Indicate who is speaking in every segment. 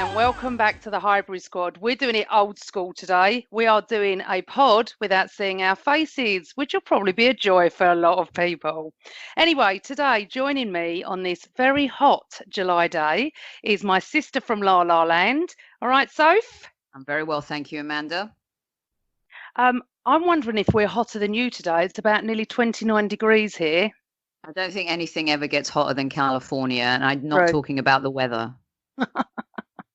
Speaker 1: and welcome back to the Hybrid Squad. We're doing it old school today. We are doing a pod without seeing our faces, which will probably be a joy for a lot of people. Anyway, today joining me on this very hot July day is my sister from La La Land. All right, Soph?
Speaker 2: I'm very well, thank you, Amanda.
Speaker 1: I'm wondering if we're hotter than you today. It's about nearly 29 degrees here.
Speaker 2: I don't think anything ever gets hotter than California, and I'm not talking about the weather.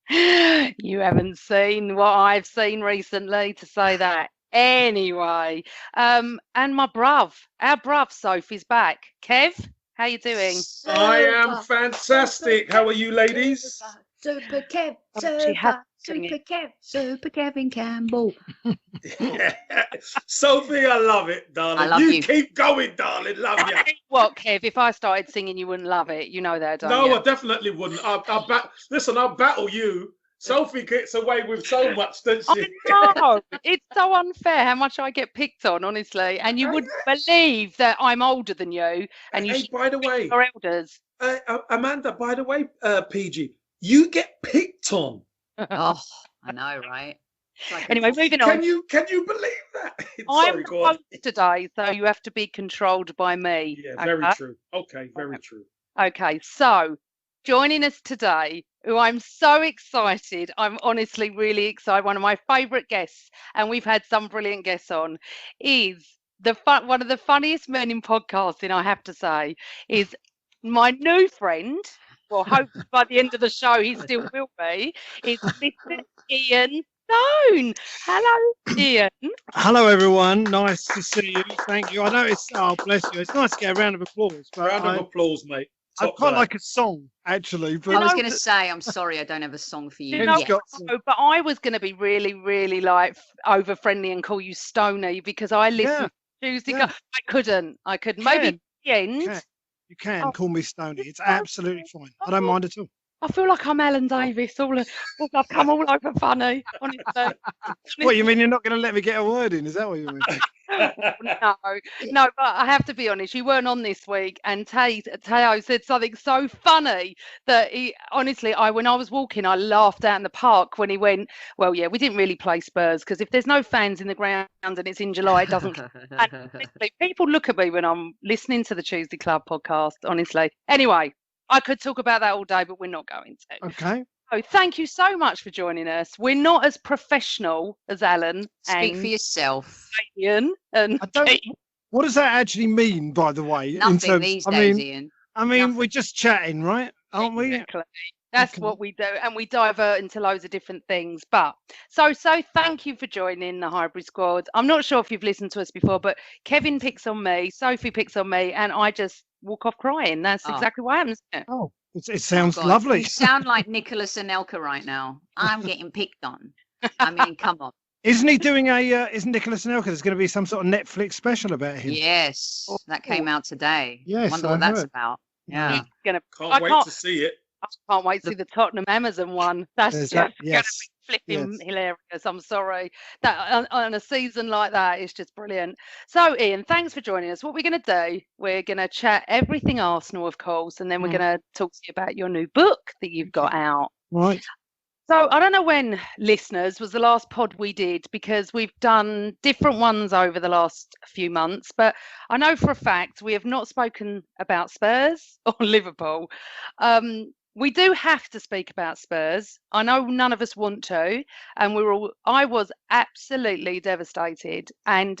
Speaker 1: You haven't seen what I've seen recently to say that. Anyway, and our bruv Sophie's back. Kev, how you doing?
Speaker 3: I am fantastic. How are you, ladies?
Speaker 2: Super Kev, Super Kevin Campbell.
Speaker 3: Yeah. Sophie, I love it, darling.
Speaker 2: I love you.
Speaker 3: Keep going, darling. Love you.
Speaker 1: What, Kev? If I started singing, you wouldn't love it. You know that, don't
Speaker 3: No,
Speaker 1: you?
Speaker 3: I definitely wouldn't. Listen, I'll battle you. Sophie gets away with so much, doesn't she?
Speaker 1: I know. It's so unfair how much I get picked on, honestly. And you wouldn't believe that I'm older than you. And you
Speaker 3: by the way,
Speaker 1: your elders.
Speaker 3: Amanda, by the way, PG, you get picked on.
Speaker 2: Oh, I know, right? Like
Speaker 1: anyway, moving on.
Speaker 3: Can you believe that?
Speaker 1: I'm the host today, so you have to be controlled by me.
Speaker 3: Yeah, very true. Okay, very true.
Speaker 1: Okay, so joining us today, who I'm so excited, I'm honestly really excited, one of my favourite guests, and we've had some brilliant guests on, is one of the funniest men in podcasting, I have to say, is my new friend. Well, hopefully by the end of the show he still will be. Is Mr. Ian Stone. Hello, Ian.
Speaker 4: Hello, everyone. Nice to see you. Thank you. I know oh, bless you. It's nice to get a round of applause.
Speaker 3: But round of applause, mate.
Speaker 4: I'd quite like a song, actually. But
Speaker 2: I was going to say, I'm sorry, I don't have a song for you.
Speaker 1: But I was going to be really, really like over friendly and call you Stoney because I listen to Tuesday. I couldn't. Maybe at the end.
Speaker 4: You can call me Stoney. It's absolutely fine. I don't mind at all.
Speaker 1: I feel like I'm Ellen Davis. I've come all over funny, honestly.
Speaker 4: What, you mean you're not going to let me get a word in? Is that what you mean?
Speaker 1: No, but I have to be honest. You weren't on this week, and Teo said something so funny that when I was walking, I laughed out in the park when he went, well, yeah, we didn't really play Spurs because if there's no fans in the ground and it's in July, it doesn't. And people look at me when I'm listening to the Tuesday Club podcast, honestly. Anyway, I could talk about that all day, but we're not going to.
Speaker 4: Okay.
Speaker 1: So thank you so much for joining us. We're not as professional as Alan.
Speaker 2: Speak for yourself.
Speaker 1: Ian and
Speaker 4: what does that actually mean, by the way?
Speaker 2: Nothing these days, Ian.
Speaker 4: I mean, we're just chatting, right? Aren't we?
Speaker 1: Exactly. That's what we do, and we divert into loads of different things. But so thank you for joining the Hybrid Squad. I'm not sure if you've listened to us before, but Kevin picks on me, Sophie picks on me, and I just walk off crying. That's exactly what happens.
Speaker 4: Oh, it sounds lovely.
Speaker 2: You sound like Nicholas Anelka right now. I'm getting picked on. I mean, come on.
Speaker 4: Isn't he doing isn't Nicholas Anelka? There's going to be some sort of Netflix special about him.
Speaker 2: Yes, that came out today.
Speaker 4: Yes,
Speaker 2: wonder what that's about. Yeah.
Speaker 3: Can't wait to see it.
Speaker 1: I can't wait to see the Tottenham Amazon one. That's just going to be flipping hilarious. I'm sorry. That on a season like that, it's just brilliant. So, Ian, thanks for joining us. What we're going to do, we're going to chat everything Arsenal, of course, and then we're going to talk to you about your new book that you've got out.
Speaker 4: Right.
Speaker 1: So I don't know when, listeners, was the last pod we did because we've done different ones over the last few months. But I know for a fact we have not spoken about Spurs or Liverpool. We do have to speak about Spurs. I know none of us want to, and I was absolutely devastated. And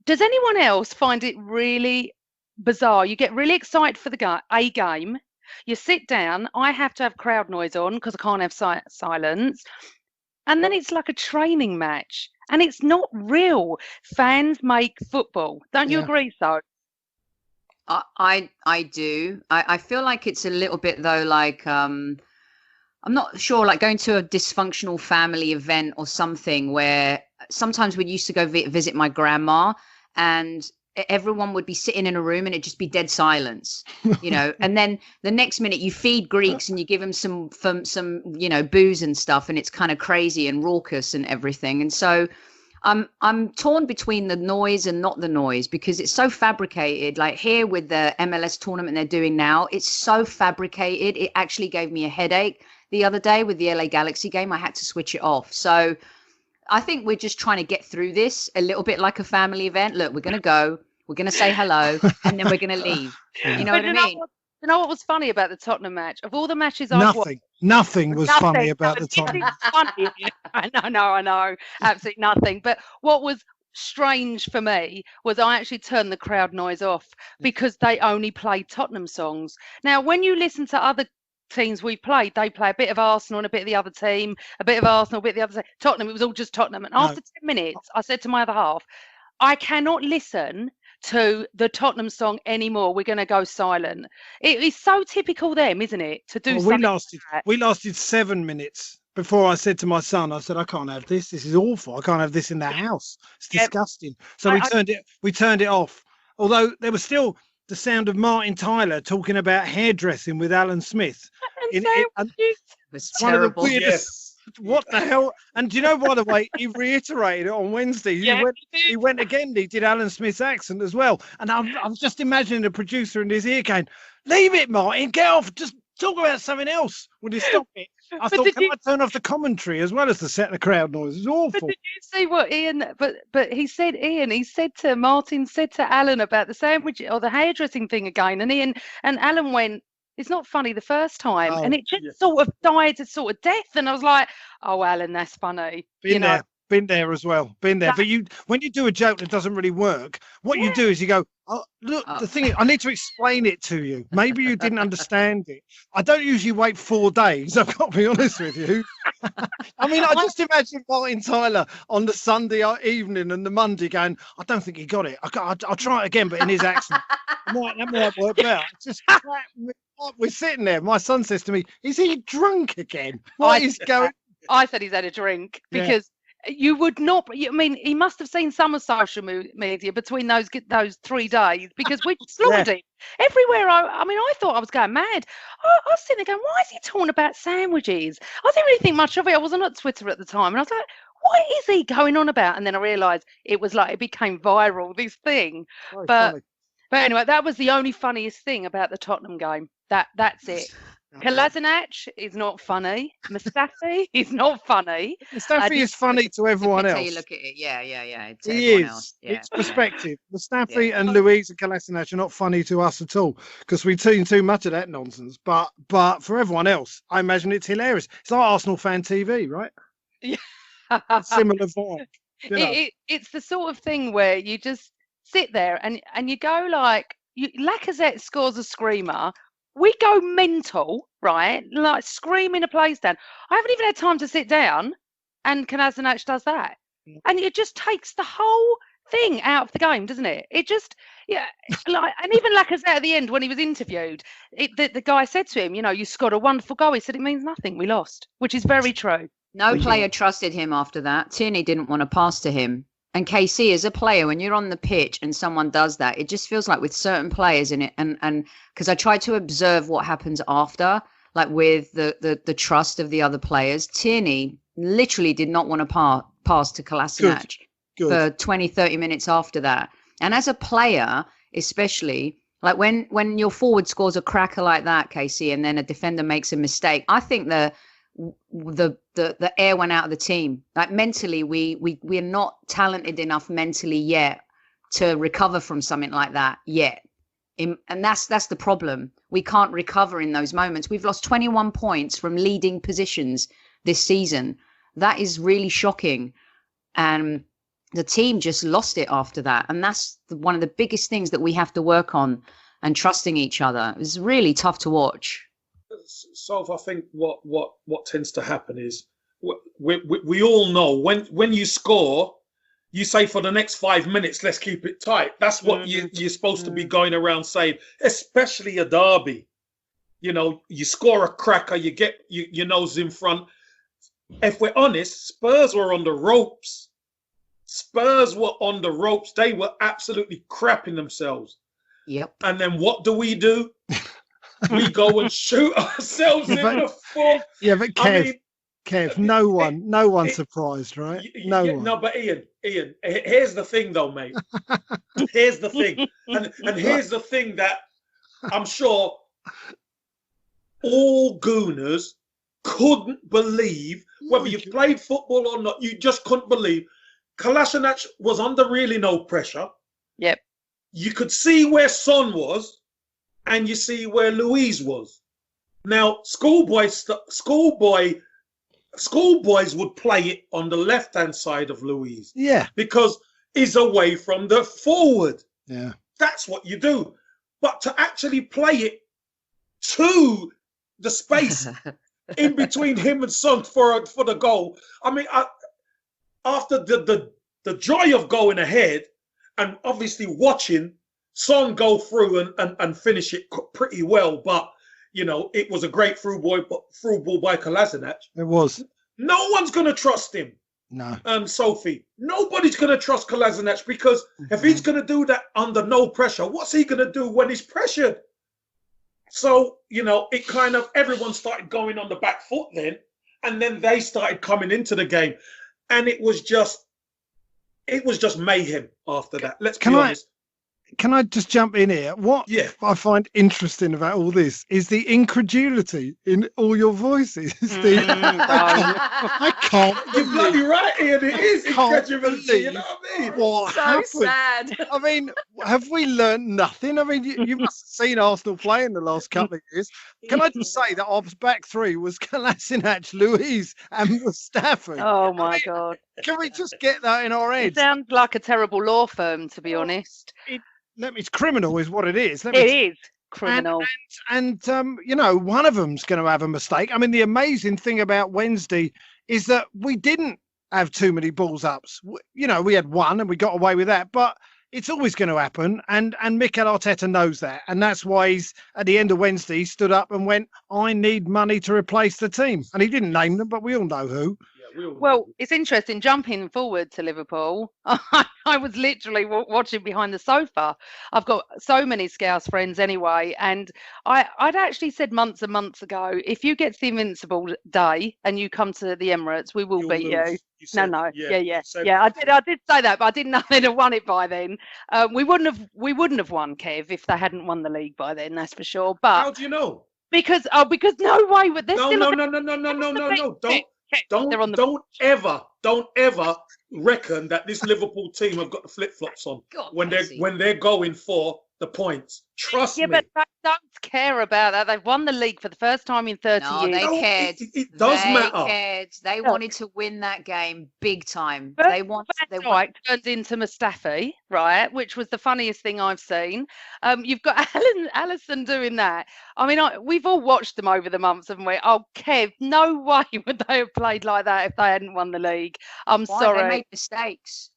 Speaker 1: does anyone else find it really bizarre? You get really excited for a game. You sit down. I have to have crowd noise on because I can't have silence. And then it's like a training match, and it's not real. Fans make football. Don't you agree, so?
Speaker 2: I do. I feel like it's a little bit though, like I'm not sure, like going to a dysfunctional family event or something where sometimes we used to go visit my grandma and everyone would be sitting in a room and it'd just be dead silence, you know, and then the next minute you feed Greeks and you give them some, you know, booze and stuff, and it's kind of crazy and raucous and everything. And so I'm torn between the noise and not the noise because it's so fabricated. Like here with the MLS tournament they're doing now, it's so fabricated. It actually gave me a headache. the other day with the LA Galaxy game. I had to switch it off. So I think we're just trying to get through this a little bit like a family event. Look, we're going to go, we're going to say hello, and then we're going to leave. You know what I mean?
Speaker 1: You know what was funny about the Tottenham match? Of all the matches I've watched,
Speaker 4: nothing was funny about the Tottenham.
Speaker 1: Funny. I know, absolutely nothing. But what was strange for me was I actually turned the crowd noise off because they only played Tottenham songs. Now, when you listen to other teams we've played, they play a bit of Arsenal and a bit of the other team, a bit of Arsenal, a bit of the other team. Tottenham, it was all just Tottenham. And after 10 minutes, I said to my other half, I cannot listen to the Tottenham song anymore. We're going to go silent. It is so typical them, isn't it, to do something like that.
Speaker 4: We lasted 7 minutes before I said to my son, I said, I can't have this. This is awful. I can't have this in the house. It's disgusting. So we turned it off. Although there was still the sound of Martin Tyler talking about hairdressing with Alan Smith.
Speaker 1: It
Speaker 2: was
Speaker 4: one of the
Speaker 2: terrible.
Speaker 4: weirdest. What the hell? And do you know, by the way, he reiterated it on Wednesday. He went again. He did Alan Smith's accent as well. And I'm just imagining the producer in his ear going, "Leave it, Martin. Get off. Just talk about something else. Would you stop it?" I thought, can I turn off the commentary as well as the set the crowd noise? It's awful.
Speaker 1: But did you see what Ian? But he said Martin said to Alan about the sandwich or the hairdressing thing again, and Ian and Alan went, "It's not funny the first time," and it just sort of died a sort of death. And I was like, "Oh, Alan, that's funny."
Speaker 4: Been there as well. Been there. But when you do a joke that doesn't really work, what you do is you go, "Oh, look, the thing is, I need to explain it to you. Maybe you didn't understand it." I don't usually wait 4 days. I've got to be honest with you. I mean, I just imagine Martin Tyler on the Sunday evening and the Monday going, "I don't think he got it. I'll try it again, but in his accent." That might work well. It's just we're sitting there. My son says to me, "Is he drunk again? What is going?"
Speaker 1: I said he's had a drink because you would not. I mean, he must have seen some of social media between those 3 days because we slaughtered him everywhere. I mean, I thought I was going mad. I was sitting there going, "Why is he talking about sandwiches?" I didn't really think much of it. I wasn't on Twitter at the time, and I was like, "What is he going on about?" And then I realised it was like it became viral, this thing. But anyway, that was the only funniest thing about the Tottenham game. That's it. Kolasinac is not funny. Mustafi is not funny.
Speaker 4: Mustafi is funny to everyone else.
Speaker 2: How you look at it, yeah.
Speaker 4: He is. It's perspective. Mustafi and Louise and Kolasinac are not funny to us at all because we've seen too much of that nonsense. But for everyone else, I imagine it's hilarious. It's like Arsenal fan TV, right?
Speaker 1: Yeah.
Speaker 4: Similar vibe.
Speaker 1: It's the sort of thing where you just sit there and you go like, Lacazette scores a screamer. We go mental, right? Like screaming a place down. I haven't even had time to sit down, and Kolasinac does that, and it just takes the whole thing out of the game, doesn't it? It just, like, and even Lacazette at the end when he was interviewed, the guy said to him, "You scored a wonderful goal." He said, "It means nothing. We lost," which is very true.
Speaker 2: No player trusted him after that. Tierney didn't want to pass to him. And KC, as a player, when you're on the pitch and someone does that, it just feels like with certain players in it, and because I try to observe what happens after, like with the trust of the other players, Tierney literally did not want to pass to Kolasinac for 20, 30 minutes after that. And as a player, especially, like when your forward scores a cracker like that, KC, and then a defender makes a mistake, I think the air went out of the team. Like mentally, we're not talented enough mentally yet to recover from something like that yet. And that's the problem. We can't recover in those moments. We've lost 21 points from leading positions this season. That is really shocking. And the team just lost it after that. And that's one of the biggest things that we have to work on, and trusting each other. It's really tough to watch.
Speaker 3: So I think what tends to happen is we all know when you score, you say for the next 5 minutes, let's keep it tight. That's what you're supposed to be going around saying, especially a derby. You score a cracker, you get your nose in front. If we're honest, Spurs were on the ropes. They were absolutely crapping themselves.
Speaker 2: Yep.
Speaker 3: And then what do? We go and shoot ourselves in the foot.
Speaker 4: Yeah, but Kev, no one surprised, right? No one.
Speaker 3: No, but Ian, here's the thing though, mate. Here's the thing. And here's the thing that I'm sure all Gooners couldn't believe, whether you played football or not, you just couldn't believe. Kolasinac was under really no pressure.
Speaker 1: Yep.
Speaker 3: You could see where Son was, and you see where Louise was. Now, schoolboys would play it on the left-hand side of Louise.
Speaker 4: Yeah.
Speaker 3: Because he's away from the forward.
Speaker 4: Yeah.
Speaker 3: That's what you do. But to actually play it to the space in between him and Son for the goal, I mean, after the joy of going ahead and obviously watching Son go through and finish it pretty well, but you know, it was a great through ball by Kolasinac.
Speaker 4: It was.
Speaker 3: No one's going to trust him.
Speaker 4: No.
Speaker 3: Sophie, nobody's going to trust Kolasinac, because if he's going to do that under no pressure, what's he going to do when he's pressured? So, you know, it kind of, everyone started going on the back foot then, and then they started coming into the game, and it was just mayhem after that. Let's be honest.
Speaker 4: Can I just jump in here? What I find interesting about all this is the incredulity in all your voices. I can't.
Speaker 3: You're bloody right, Ian. It is incredulity. You know what I mean?
Speaker 4: What happened?
Speaker 2: Sad.
Speaker 4: I mean, have we learned nothing? I mean, you must have seen Arsenal play in the last couple of years. Can I just say that our back three was Kolasinac, Louise, and Mustafi?
Speaker 1: Oh my God!
Speaker 4: Can we just get that in our heads?
Speaker 1: It sounds like a terrible law firm, to be honest.
Speaker 4: It's criminal, is what it is.
Speaker 1: It is criminal.
Speaker 4: And you know, one of them's going to have a mistake. I mean, the amazing thing about Wednesday is that we didn't have too many balls ups. You know, we had one and we got away with that, but it's always going to happen. And Mikel Arteta knows that. And that's why he's, at the end of Wednesday, stood up and went, I need money to replace the team. And he didn't name them, but we all know who.
Speaker 1: Well, it's interesting, jumping forward to Liverpool. I was literally watching behind the sofa. I've got so many Scouse friends anyway, and I'd actually said months and months ago, if you get to the Invincible day and you come to the Emirates, we will beat you.
Speaker 3: Said,
Speaker 1: No. Yeah. I did say that, but I didn't know they'd have won it by then. We wouldn't have won, Kev, if they hadn't won the league by then. That's for sure. But
Speaker 3: how do you know?
Speaker 1: Because no way would this.
Speaker 3: No. Don't ever reckon that this Liverpool team have got the flip flops on when they're going for the points. Trust me.
Speaker 1: Yeah, but they don't care about that. They've won the league for the first time in 30 years.
Speaker 2: They cared.
Speaker 3: It does matter.
Speaker 2: Cared. They wanted to win that game big time.
Speaker 1: But
Speaker 2: They
Speaker 1: turned into Mustafi, right? Which was the funniest thing I've seen. You've got Alisson doing that. I mean, we've all watched them over the months, haven't we? Oh, Kev, no way would they have played like that if they hadn't won the league. I'm sorry.
Speaker 2: They made mistakes.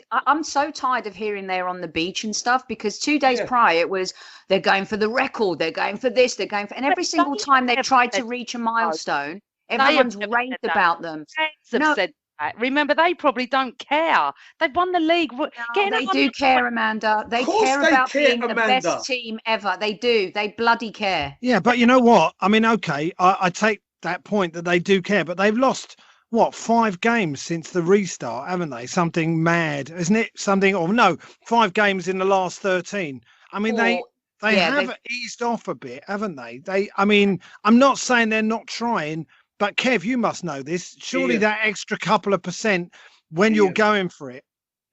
Speaker 2: I'm so tired of hearing they're on the beach and stuff, because 2 days prior it was they're going for the record, they're going for this, they're going for, and every single time they tried to reach a milestone, everyone's raved about them.
Speaker 1: Said that. Remember, they probably don't care. They've won the league.
Speaker 2: They do care, Amanda. They care about being the best team ever. They do. They bloody care.
Speaker 4: Yeah, but you know what? I mean, okay, I take that point that they do care, but they've lost 5 games since the restart, haven't they? Something mad, isn't it? 5 games in the last 13. I mean, they've eased off a bit, haven't they? I mean, I'm not saying they're not trying, but Kev, you must know this. Surely that extra couple of percent when you're going for it.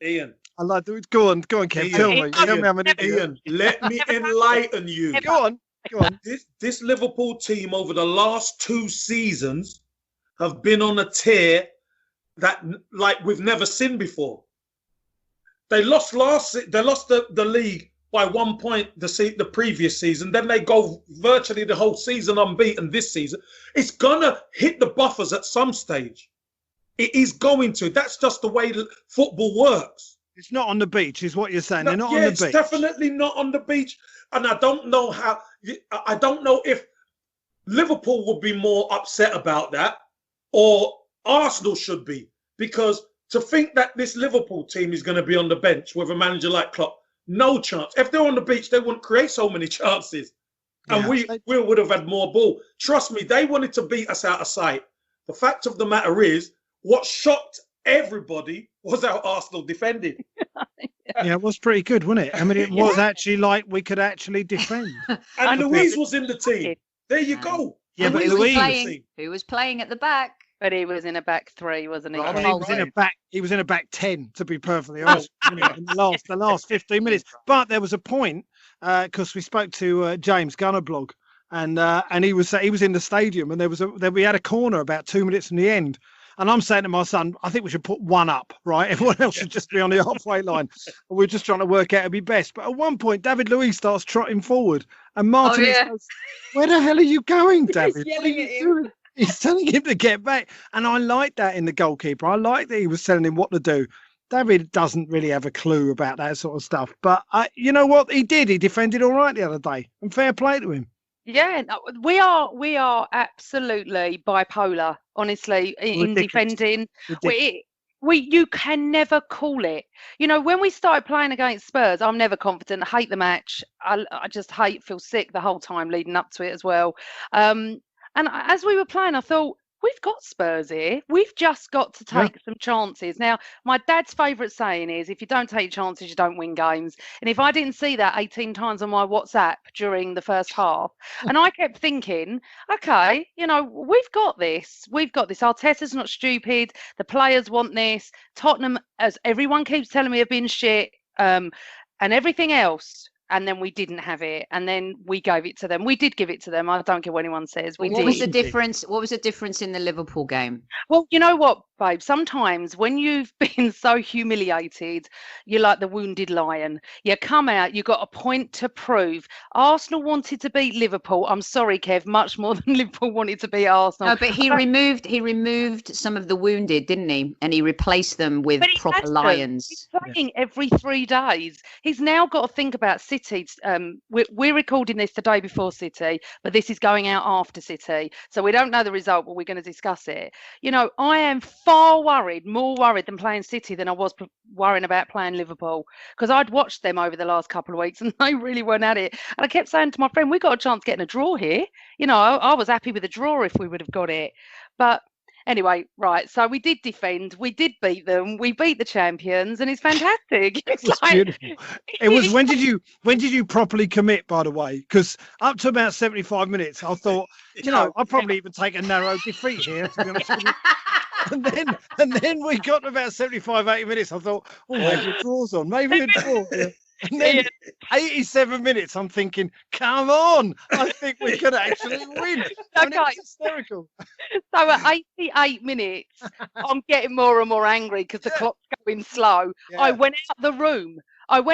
Speaker 3: Ian.
Speaker 4: I like to go on, Kev. Tell me. Tell me how many.
Speaker 3: Ian, let me enlighten you.
Speaker 4: Go on.
Speaker 3: This Liverpool team over the last 2 seasons have been on a tear that like we've never seen before. They lost the league by 1 point the previous season. Then they go virtually the whole season unbeaten this season. It's gonna hit the buffers at some stage. It is going to. That's just the way football works.
Speaker 4: It's not on the beach, is what you're saying. They're not on the beach.
Speaker 3: It's definitely not on the beach. And I don't know if Liverpool would be more upset about that, or Arsenal should be, because to think that this Liverpool team is going to be on the bench with a manager like Klopp, no chance. If they're on the beach, they wouldn't create so many chances. And we would have had more ball. Trust me, they wanted to beat us out of sight. The fact of the matter is, what shocked everybody was how Arsenal defended.
Speaker 4: Yeah, it was pretty good, wasn't it? I mean, it was actually like we could actually defend.
Speaker 3: And Louise was in the team. There you go.
Speaker 4: Yeah,
Speaker 2: And
Speaker 4: but
Speaker 2: who was playing at the back?
Speaker 1: But he was in a back three, wasn't he?
Speaker 4: I mean,
Speaker 1: Kev?
Speaker 4: he was in a back 10, to be perfectly honest, in the last 15 minutes. But there was a point because we spoke to James Gunnerblog, and he was in the stadium, and we had a corner about 2 minutes from the end. And I'm saying to my son, I think we should put one up, right? Everyone else should just be on the halfway line. And we're just trying to work out it'd be best. But at one point, David Luiz starts trotting forward, and Martin goes, "Where the hell are you going, David?
Speaker 2: He's
Speaker 4: What are
Speaker 2: yelling
Speaker 4: you
Speaker 2: at him.
Speaker 4: doing?" He's telling him to get back. And I like that in the goalkeeper. I like that he was telling him what to do. David doesn't really have a clue about that sort of stuff. But you know what? He did. He defended all right the other day. And fair play to him.
Speaker 1: Yeah, no, we are absolutely bipolar, honestly, in
Speaker 4: Ridiculous.
Speaker 1: defending. You can never call it. You know, when we started playing against Spurs, I'm never confident. I hate the match. I just feel sick the whole time leading up to it as well. And as we were playing, I thought, we've got Spurs here. We've just got to take some chances. Now, my dad's favourite saying is, if you don't take chances, you don't win games. And if I didn't see that 18 times on my WhatsApp during the first half, and I kept thinking, okay, you know, we've got this. We've got this. Arteta's not stupid. The players want this. Tottenham, as everyone keeps telling me, have been shit, and everything else. And then we didn't have it, and then we gave it to them. We did give it to them. I don't care what anyone says.
Speaker 2: What was the difference? What was the difference in the Liverpool game?
Speaker 1: Well, you know what, babe? Sometimes when you've been so humiliated, you're like the wounded lion. You come out, you've got a point to prove. Arsenal wanted to beat Liverpool. I'm sorry, Kev, much more than Liverpool wanted to beat Arsenal.
Speaker 2: No, but he removed some of the wounded, didn't he? And he replaced them with proper lions.
Speaker 1: He's playing every 3 days. He's now got to think about City. We're recording this the day before City, but this is going out after City, so we don't know the result, but we're going to discuss it. You know, I am more worried than playing City than I was worrying about playing Liverpool, because I'd watched them over the last couple of weeks and they really weren't at it. And I kept saying to my friend, we got a chance getting a draw here. You know, I was happy with a draw if we would have got it. But anyway, right, so we did defend, we did beat them, we beat the champions, and it's fantastic. It's
Speaker 4: beautiful. It was when did you properly commit, by the way? Because up to about 75 minutes, I thought, you know, I'd probably even take a narrow defeat here, to be honest with you. And then we got to about 75, 80 minutes. I thought, oh, maybe a draw's on, maybe a draw. Yeah. And then 87 minutes, I'm thinking, come on, I think we could actually win. And it was hysterical.
Speaker 1: So at 88 minutes, I'm getting more and more angry because the clock's going slow. Yeah. I went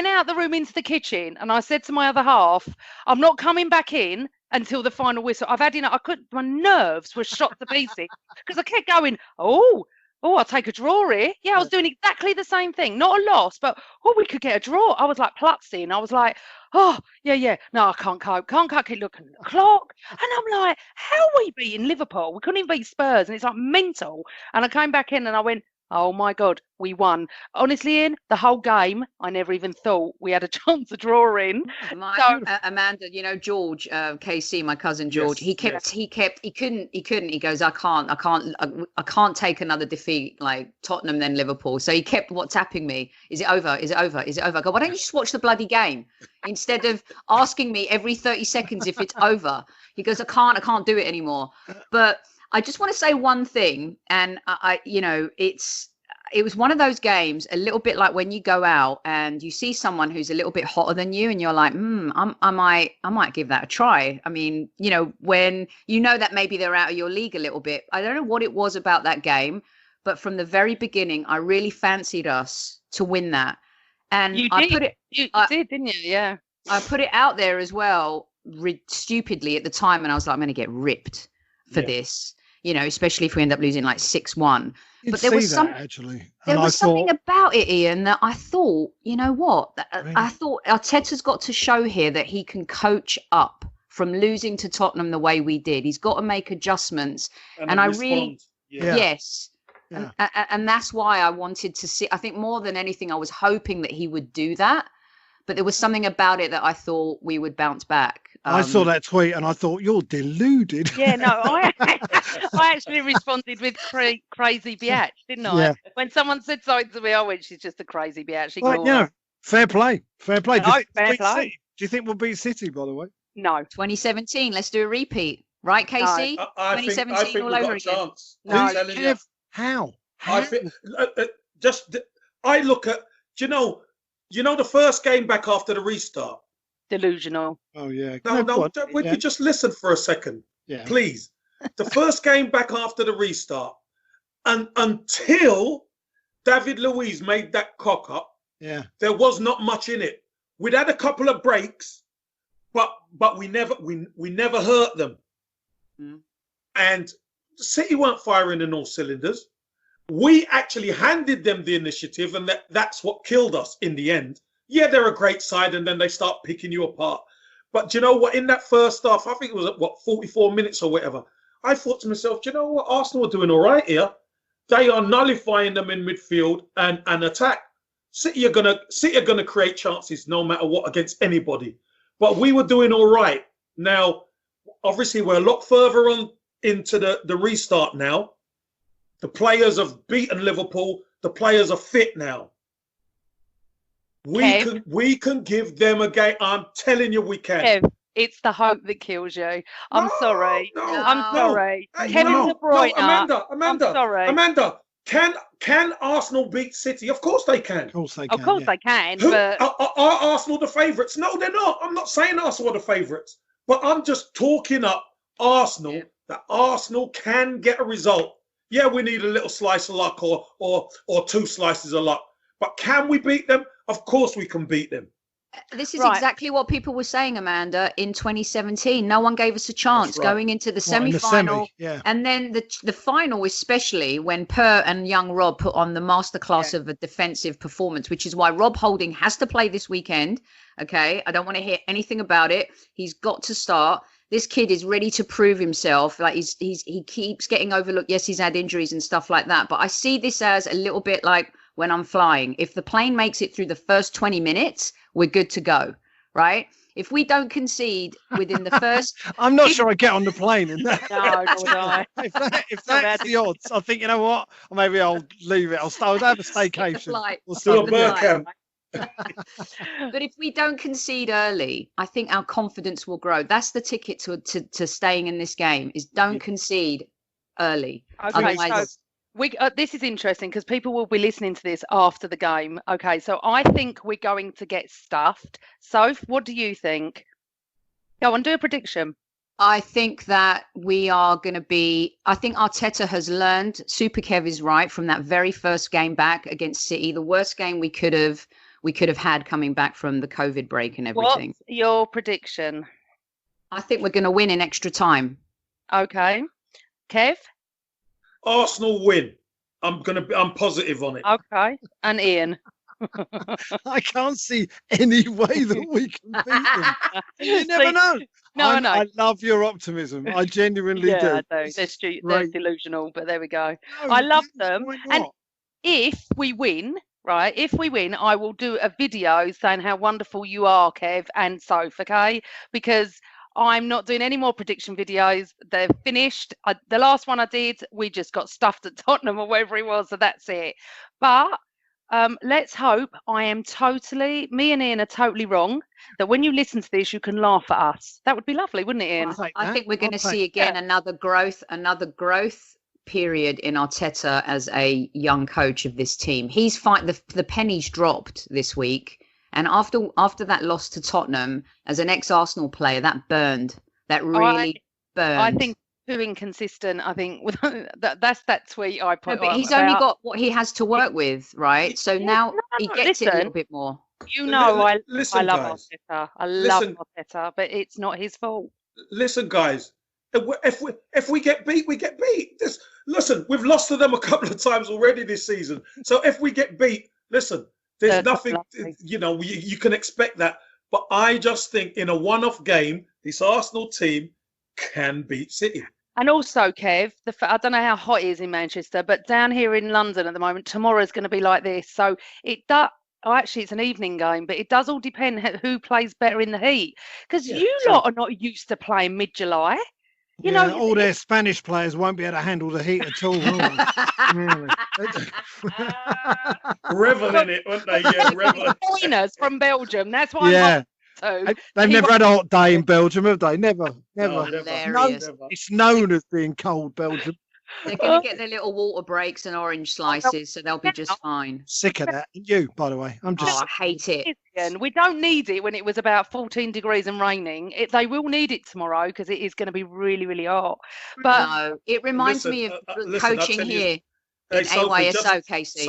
Speaker 1: out the room into the kitchen, and I said to my other half, I'm not coming back in until the final whistle. I've had enough. My nerves were shot to pieces because I kept going, I'll take a draw here. Yeah, I was doing exactly the same thing. Not a loss, but we could get a draw. I was like plutzing. I was like, yeah. No, I can't cope. Keep looking at the clock. And I'm like, how are we beating Liverpool? We couldn't even beat Spurs, and it's like mental. And I came back in and I went, oh my God, we won. Honestly, Ian, the whole game, I never even thought we had a chance to draw in.
Speaker 2: Amanda, you know, George, KC, my cousin George, he couldn't. He goes, I can't take another defeat like Tottenham, then Liverpool. So he kept WhatsApping me, is it over? Is it over? Is it over? I go, why don't you just watch the bloody game instead of asking me every 30 seconds if it's over? He goes, I can't do it anymore. But I just want to say one thing, and I you know, it was one of those games, a little bit like when you go out and you see someone who's a little bit hotter than you, and you're like, I might give that a try. I mean, you know, when you know that maybe they're out of your league a little bit. I don't know what it was about that game, but from the very beginning, I really fancied us to win that. And
Speaker 1: you did, didn't you? Yeah.
Speaker 2: I put it out there as well, stupidly at the time, and I was like, I'm going to get ripped for this. You know, especially if we end up losing like 6-1. But there was something about it, Ian, that I thought, you know what? Really? I thought Arteta's got to show here that he can coach up from losing to Tottenham the way we did. He's got to make adjustments. And I really, yes. Yeah. And that's why I wanted to see, I think more than anything, I was hoping that he would do that. But there was something about it that I thought we would bounce back.
Speaker 4: I saw that tweet and I thought, you're deluded.
Speaker 1: Yeah, no, I actually responded with crazy biatch, didn't I? Yeah. When someone said something to me, I went, she's just a crazy biatch.
Speaker 4: Well, yeah, fair play.
Speaker 1: No, fair play.
Speaker 4: Do you think we'll beat City, by the way?
Speaker 1: No.
Speaker 2: 2017, let's do a repeat. Right, Casey?
Speaker 3: I think
Speaker 2: 2017 all
Speaker 3: we've
Speaker 2: over
Speaker 3: got a
Speaker 2: again.
Speaker 3: chance.
Speaker 1: No,
Speaker 3: I'm telling you.
Speaker 4: How?
Speaker 3: I think I look at you know the first game back after the restart.
Speaker 1: Delusional.
Speaker 4: Oh yeah.
Speaker 3: No, would you just listen for a second, please? The first game back after the restart, and until David Luiz made that cock up, there was not much in it. We'd had a couple of breaks, but we never hurt them. And City weren't firing in all cylinders. We actually handed them the initiative, and that's what killed us in the end. Yeah, they're a great side, and then they start picking you apart. But do you know what? In that first half, I think it was at 44 minutes or whatever, I thought to myself, do you know what? Arsenal are doing all right here. They are nullifying them in midfield and attack. City are gonna create chances no matter what against anybody. But we were doing all right. Now, obviously, we're a lot further on into the restart now. The players have beaten Liverpool. The players are fit now. We can give them a game. I'm telling you, we can.
Speaker 1: Kev, it's the hope that kills you. I'm sorry. I'm sorry.
Speaker 3: Hey,
Speaker 1: Kevin De Bruyne.
Speaker 3: Amanda,
Speaker 1: I'm sorry.
Speaker 3: Amanda, can Arsenal beat City? Of course they can.
Speaker 4: Of course they can.
Speaker 1: Of course they can.
Speaker 3: Who,
Speaker 1: But
Speaker 3: are Arsenal the favourites? No, they're not. I'm not saying Arsenal are the favourites, but I'm just talking up Arsenal.
Speaker 2: Yeah.
Speaker 3: That Arsenal can get a result. Yeah, we need a little slice of luck or two slices of luck. But can we beat them? Of course we can beat them.
Speaker 2: This is exactly what people were saying, Amanda, in 2017. No one gave us a chance going into the semi-final. And then the final, especially when Per and young Rob put on the masterclass of a defensive performance, which is why Rob Holding has to play this weekend. Okay, I don't want to hear anything about it. He's got to start. This kid is ready to prove himself. Like he keeps getting overlooked. Yes, he's had injuries and stuff like that. But I see this as a little bit like when I'm flying. If the plane makes it through the first 20 minutes, we're good to go, right? If we don't concede within the first...
Speaker 4: I'm not sure I get on the plane in that.
Speaker 1: No, would I.
Speaker 4: If that's the odds, I think, you know what? Or maybe I'll leave it. I'll have a staycation.
Speaker 3: We'll do a bird camp.
Speaker 2: But if we don't concede early, I think our confidence will grow. That's the ticket to staying in this game, is don't concede early.
Speaker 1: Okay,
Speaker 2: Otherwise...
Speaker 1: this is interesting because people will be listening to this after the game. Okay, so I think we're going to get stuffed. Soph, what do you think? Go on, do a prediction.
Speaker 2: I think that we are going to be... I think Arteta has learned. Super Kev is right from that very first game back against City. The worst game we could have had coming back from the COVID break and everything.
Speaker 1: What's your prediction?
Speaker 2: I think we're going to win in extra time.
Speaker 1: Okay. Kev?
Speaker 3: Arsenal win. I'm positive on it.
Speaker 1: Okay. And Ian?
Speaker 4: I can't see any way that we can beat them. You never know.
Speaker 1: No,
Speaker 4: I love your optimism. I genuinely do.
Speaker 1: I do. They're delusional, but there we go. No, I love them. And if we win, right, I will do a video saying how wonderful you are, Kev and Soph, okay? Because I'm not doing any more prediction videos. They're finished. The last one I did, we just got stuffed at Tottenham or wherever it was, so that's it. But let's hope me and Ian are totally wrong, that when you listen to this, you can laugh at us. That would be lovely, wouldn't it, Ian?
Speaker 2: I think we're going to see again another growth period in Arteta as a young coach of this team. He's the pennies dropped this week. And after that loss to Tottenham, as an ex-Arsenal player, that burned. That really burned.
Speaker 1: I think too inconsistent. I think that's that tweet I put.
Speaker 2: But he's only got what he has to work with, right? So now he gets it a little bit more.
Speaker 1: You know, I love Arteta. I love Arteta, but it's not his fault.
Speaker 3: Listen, guys. If we get beat, we get beat. Listen, we've lost to them a couple of times already this season. So if we get beat, listen. There's nothing, you can expect that. But I just think in a one-off game, this Arsenal team can beat City.
Speaker 1: And also, Kev, I don't know how hot it is in Manchester, but down here in London at the moment, tomorrow's going to be like this. So actually, it's an evening game, but it does all depend who plays better in the heat. Because lot are not used to playing mid-July. You know,
Speaker 4: all their Spanish players won't be able to handle the heat at all, will they? Really.
Speaker 3: Revel in it, won't they? Yeah, revel.
Speaker 1: Foreigners from Belgium. That's why to.
Speaker 4: They've never had a hot day in Belgium, have they? Never.
Speaker 3: No,
Speaker 2: Hilarious.
Speaker 3: never.
Speaker 4: It's known as being cold, Belgium.
Speaker 2: They're going to get their little water breaks and orange slices, so they'll be just fine.
Speaker 4: Sick of that. And you, by the way. I'm just.
Speaker 2: Oh, I hate it.
Speaker 1: We don't need it when it was about 14 degrees and raining. They will need it tomorrow because it is going to be really, really hot. But
Speaker 2: No, it reminds me of coaching here in AYSO, Casey.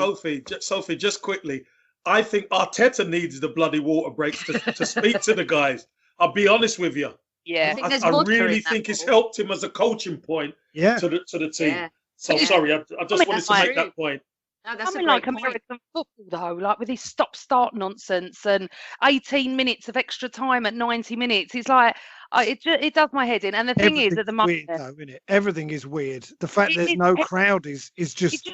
Speaker 3: Sophie, just quickly. I think Arteta needs the bloody water breaks to speak to the guys. I'll be honest with you.
Speaker 1: Yeah,
Speaker 3: I really think it's helped him as a coaching point to the team.
Speaker 2: Yeah.
Speaker 3: So sorry, I just wanted to make that point.
Speaker 2: No, that's
Speaker 1: I mean, like American football though, like with this stop-start nonsense and 18 minutes of extra time at 90 minutes. It's like it does my head in. And the thing is, at the moment,
Speaker 4: weird, though, isn't it? Everything is weird. The fact there's no crowd is just.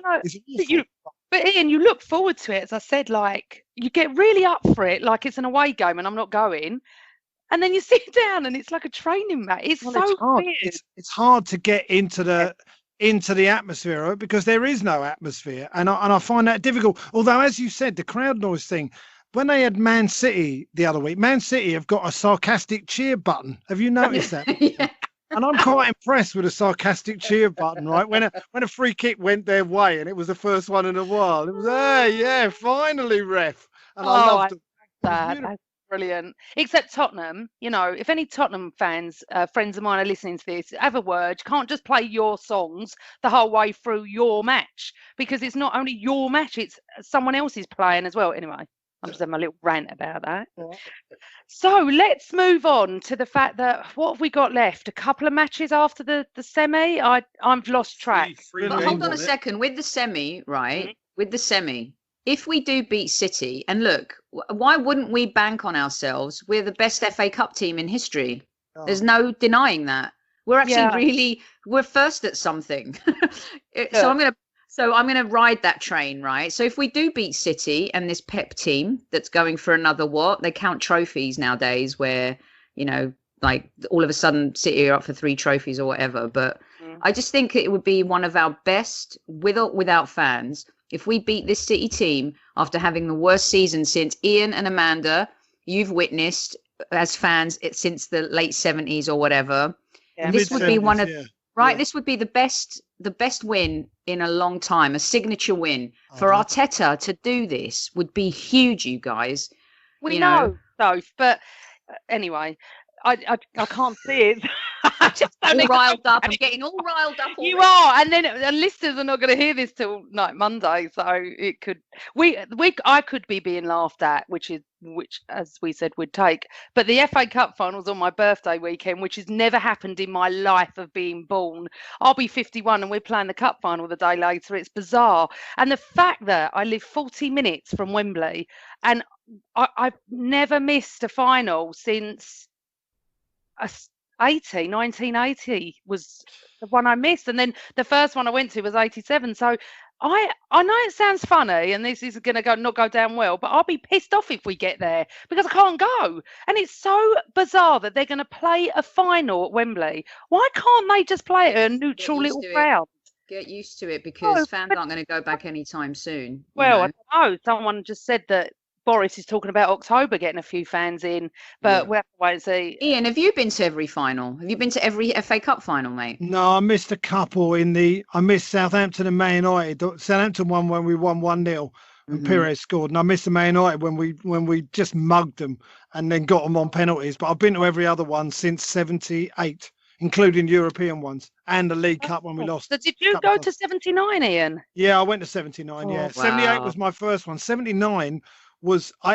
Speaker 1: But Ian, you look forward to it, as I said. Like you get really up for it, like it's an away game, and I'm not going. And then you sit down, and it's like a training match. It's
Speaker 4: hard.
Speaker 1: weird.
Speaker 4: It's hard to get into the atmosphere of it because there is no atmosphere, and I find that difficult. Although, as you said, the crowd noise thing. When they had Man City the other week, Man City have got a sarcastic cheer button. Have you noticed that?
Speaker 2: Yeah.
Speaker 4: And I'm quite impressed with a sarcastic cheer button, right? When a free kick went their way and it was the first one in a while, it was, hey, yeah, finally, ref. And I loved it.
Speaker 1: That's brilliant. Except Tottenham, if any Tottenham fans, friends of mine are listening to this, have a word. You can't just play your songs the whole way through your match because it's not only your match, it's someone else's playing as well. Anyway, I'm just having a little rant about that. Yeah. So let's move on to the fact that what have we got left? A couple of matches after the semi? I've lost track.
Speaker 2: But hold on a second. With the semi, right? Mm-hmm. With the semi, if we do beat City, and look, why wouldn't we bank on ourselves? We're the best FA Cup team in history. Oh. There's no denying that. We're actually we're first at something. So I'm going to ride that train, right? So if we do beat City and this Pep team that's going for another they count trophies nowadays where, like all of a sudden City are up for 3 trophies or whatever. But I just think it would be one of our best with or without fans. If we beat this City team after having the worst season since Ian and Amanda, you've witnessed as fans since the late 70s or whatever. Yeah, this would be one of this would be the best win in a long time, a signature win for Arteta to do this would be huge, you guys.
Speaker 1: We know, Soph, but anyway, I can't see it.
Speaker 2: I'm just all riled up. I'm getting all riled up. Already.
Speaker 1: You are, and then listeners are not going to hear this till Monday, so it could. I could be being laughed at, which as we said would take. But the FA Cup final's on my birthday weekend, which has never happened in my life of being born. I'll be 51, and we're playing the cup final the day later. It's bizarre, and the fact that I live 40 minutes from Wembley, and I've never missed a final since 1980 was the one I missed, and then the first one I went to was 87. So I know it sounds funny and this is going to not go down well, but I'll be pissed off if we get there because I can't go. And it's so bizarre that they're going to play a final at Wembley. Why can't they just play it at a neutral little crowd?
Speaker 2: Get used to it because fans aren't going to go back anytime soon.
Speaker 1: Well, I don't know. Someone just said that Boris is talking about October getting a few fans in, but we'll have to wait and see.
Speaker 2: Ian, have you been to every final? Have you been to every FA Cup final, mate?
Speaker 4: No, I missed a couple I missed Southampton and Man United. Southampton won when we won 1-0 and Pires scored. And I missed the Man United when we just mugged them and then got them on penalties. But I've been to every other one since 78, including European ones and the League Cup when we lost.
Speaker 1: So did you go to 79, Ian?
Speaker 4: Yeah, I went to 79, yeah. Wow. 78 was my first one. 79 was you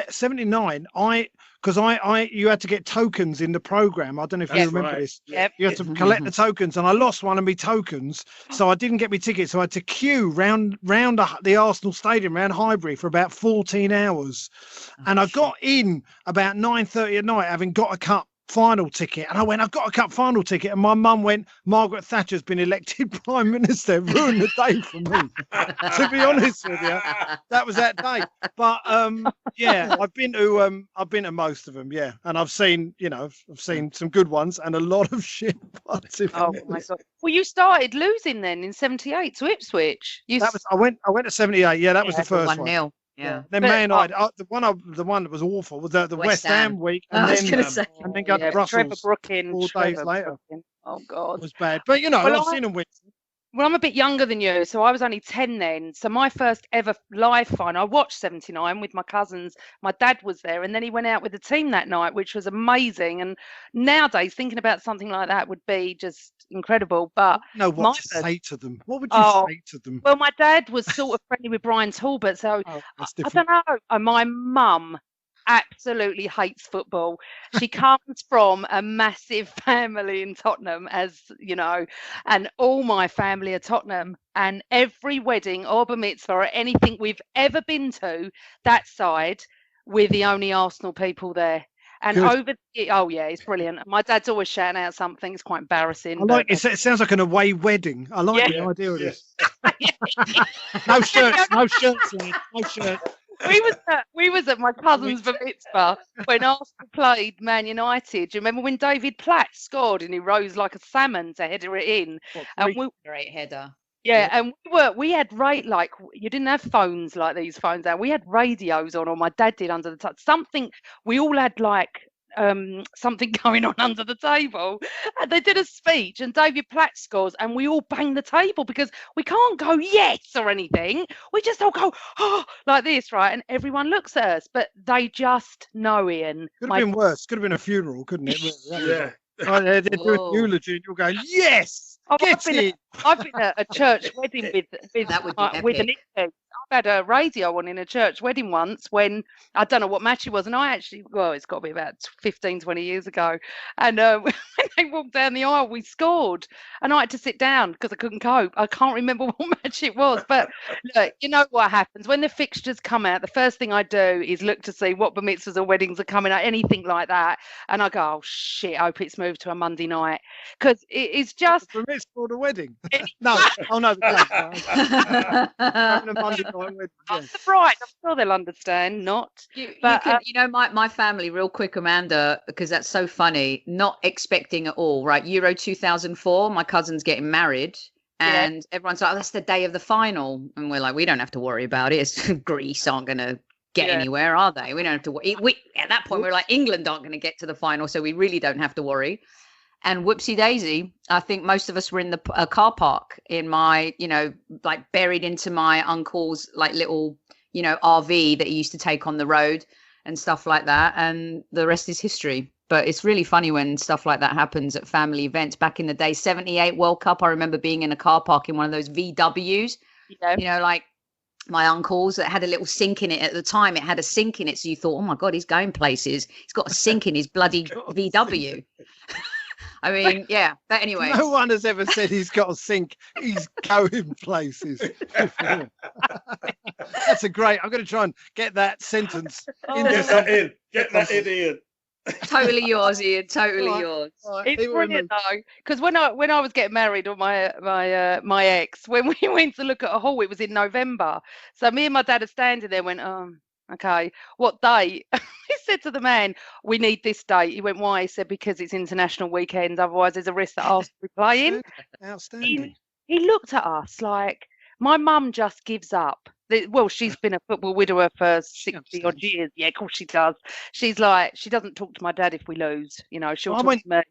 Speaker 4: had to get tokens in the program. I don't know if you remember this.
Speaker 1: Yep.
Speaker 4: You had to collect the tokens, and I lost one of my tokens, so I didn't get my ticket. So I had to queue round the Arsenal Stadium, round Highbury, for about 14 hours, and I got in about 9:30 at night, having got a cup final ticket, and I went, I've got a cup final ticket, and my mum went, Margaret Thatcher's been elected Prime Minister. Ruined the day for me. To be honest with you, that was that day. But I've been to most of them, and I've seen some good ones and a lot of shit ones.
Speaker 1: Oh my God! Well, you started losing then in 78 to Ipswich.
Speaker 4: I went to 78. Yeah, that was the first
Speaker 2: 1-0. Yeah.
Speaker 4: Then
Speaker 1: But,
Speaker 4: Man United, the one that was awful was the West Ham week,
Speaker 2: I
Speaker 4: and
Speaker 2: was
Speaker 4: then
Speaker 2: going to say.
Speaker 4: and then go to
Speaker 1: Trevor
Speaker 4: Brussels
Speaker 1: Brooking.
Speaker 4: 4 days later.
Speaker 1: Brooking. Oh God.
Speaker 4: Was bad. But you know,
Speaker 1: Well,
Speaker 4: I've seen them win.
Speaker 1: Well, I'm a bit younger than you, so I was only 10 then. So my first ever live final, I watched 79 with my cousins. My dad was there, and then he went out with the team that night, which was amazing. And nowadays, thinking about something like that would be just incredible. But
Speaker 4: No,
Speaker 1: my
Speaker 4: what to
Speaker 1: first,
Speaker 4: say to them? What would you
Speaker 1: oh,
Speaker 4: say to them?
Speaker 1: well, my dad was sort of friendly with Brian Talbot, so
Speaker 4: Oh, that's
Speaker 1: I
Speaker 4: different.
Speaker 1: don't know. My mum absolutely hates football. She comes from a massive family in Tottenham, as you know, and all my family are Tottenham. And every wedding or bar mitzvah or anything we've ever been to, that side, we're the only Arsenal people there. And
Speaker 4: Good.
Speaker 1: oh yeah, it's brilliant. My dad's always shouting out something. It's quite embarrassing.
Speaker 4: I like it. It sounds like an away wedding. I like the idea of this. No shirts, no shirts, lad. No shirts.
Speaker 1: We was at my cousin's bar mitzvah when Arsenal played Man United. Do you remember when David Platt scored and he rose like a salmon to header it in? And
Speaker 2: Great header.
Speaker 1: and we had like you didn't have phones like these phones now. We had radios on, or my dad did under the something. We all had like something going on under the table, and they did a speech and David Platt scores and we all bang the table because we can't go yes or anything, we just all go oh like this, right? And everyone looks at us, but they just know. Ian,
Speaker 4: Could have been worse. Could have been a funeral, couldn't it?
Speaker 3: Yeah.
Speaker 4: They're doing eulogy and you're going, yes, get it.
Speaker 1: I've been at a church wedding with
Speaker 2: That would be
Speaker 1: with an
Speaker 2: epic.
Speaker 1: interview. I've had a radio on in a church wedding once when I don't know what match it was, and I actually, well, it's got to be about 15, 20 years ago. And when they walked down the aisle, we scored, and I had to sit down because I couldn't cope. I can't remember what match it was, but look, you know what happens when the fixtures come out. The first thing I do is look to see what bar mitzvahs or weddings are coming out, anything like that, and I go, oh shit, I hope it's moved to a Monday night because it's just.
Speaker 4: For the wedding. No, oh no, having a Monday night wedding.
Speaker 1: I'm surprised. I'm sure they'll understand. Not.
Speaker 2: You know, my family, real quick, Amanda, because that's so funny. Not expecting at all, right? Euro 2004, my cousin's getting married, and everyone's like, oh, "That's the day of the final," and we're like, "We don't have to worry about it. It's Greece aren't going to get anywhere, are they? We don't have to worry." At that point, we're like, England aren't going to get to the final, so we really don't have to worry. And whoopsie daisy, I think most of us were in the car park in my, like buried into my uncle's like little, RV that he used to take on the road and stuff like that. And the rest is history. But it's really funny when stuff like that happens at family events. Back in the day, 78 World Cup, I remember being in a car park in one of those VWs, like my uncle's that had a little sink in it at the time. It had a sink in it. So you thought, oh my God, he's going places. He's got a sink in his bloody VW. I mean, yeah. But anyway,
Speaker 4: no one has ever said he's got a sink. He's going places. That's a great. I'm going to try and get that sentence.
Speaker 3: Get that in. Get that in, Ian.
Speaker 2: Totally yours, Ian. Totally yours.
Speaker 1: It's brilliant though, because when I was getting married, or my ex, when we went to look at a hall, it was in November. So me and my dad are standing there, went, oh. Okay, what date? He said to the man, we need this date. He went, why? He said, because it's international weekend, otherwise there's a risk that Arsenal will be playing.
Speaker 4: Outstanding.
Speaker 1: He looked at us like, my mum just gives up. Well, she's been a football widower for 60 odd years. Yeah, of course she does. She's like, she doesn't talk to my dad if we lose. She'll talk to me.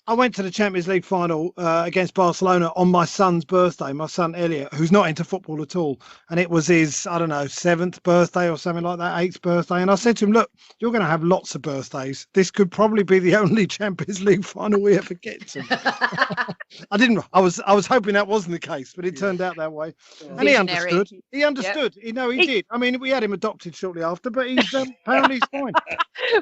Speaker 4: I went to the Champions League final against Barcelona on my son's birthday, my son Elliot, who's not into football at all. And it was his, 7th birthday or something like that, 8th birthday. And I said to him, look, you're going to have lots of birthdays. This could probably be the only Champions League final we ever get to. I was hoping that wasn't the case, but it turned out that way. And he understood. He understood. Yep. He did. I mean, we had him adopted shortly after, but he's apparently he's fine.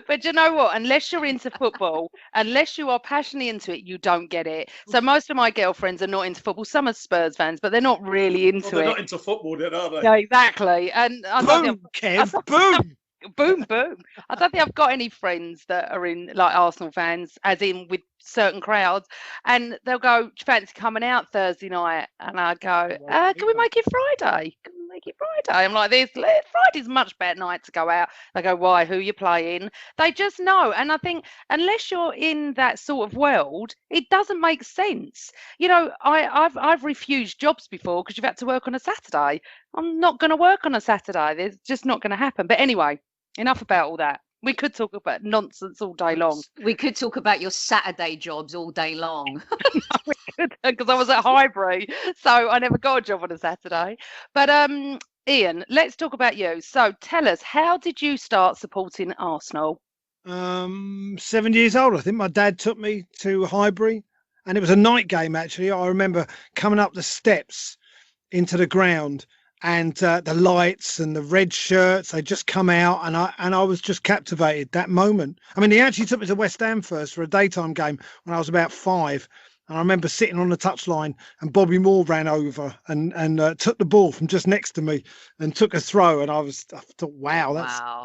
Speaker 1: But you know what? Unless you're into football, unless you are passionately into it, you don't get it. So most of my girlfriends are not into football. Some are Spurs fans, but they're not really into
Speaker 3: they're
Speaker 1: it.
Speaker 3: Not into football, then, are they?
Speaker 1: Yeah, exactly. And
Speaker 4: boom, Kev, boom.
Speaker 1: Boom, boom. I don't think I've got any friends that are in like Arsenal fans, as in with certain crowds, and they'll go, fancy coming out Thursday night? And I go, can we make it Friday? make it Friday. I'm like, Friday's a much better night to go out. They go, why? Who you playing? They just know. And I think unless you're in that sort of world, it doesn't make sense. You know, I've refused jobs before because you've had to work on a Saturday. I'm not going to work on a Saturday. It's just not going to happen. But anyway, enough about all that. We could talk about nonsense all day long.
Speaker 2: We could talk about your Saturday jobs all day long.
Speaker 1: Because I was at Highbury, so I never got a job on a Saturday. But Ian, let's talk about you. So tell us, how did you start supporting Arsenal?
Speaker 4: 7 years old, I think. My dad took me to Highbury, and it was a night game, actually. I remember coming up the steps into the ground, and the lights and the red shirts, they just come out, and I was just captivated that moment. I mean, he actually took me to West Ham first for a daytime game when I was about 5. And I remember sitting on the touchline, and Bobby Moore ran over and took the ball from just next to me and took a throw. And I thought, wow,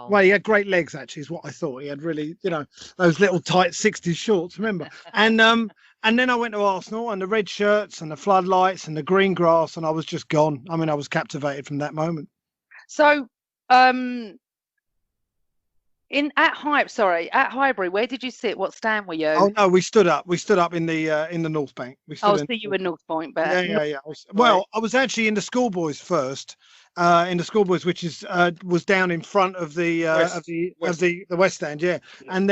Speaker 4: well, he had great legs, actually, is what I thought. He had really, you know, those little tight 60s shorts, remember? And then I went to Arsenal, and the red shirts and the floodlights and the green grass, and I was just gone. I mean, I was captivated from that moment.
Speaker 1: So, at Highbury, where did you sit? What stand were you?
Speaker 4: Oh no, we stood up. We stood up in the North Bank.
Speaker 1: So you were North Point, but
Speaker 4: yeah. I was actually in the schoolboys first. In the schoolboys, which was down in front of the West Stand, yeah. And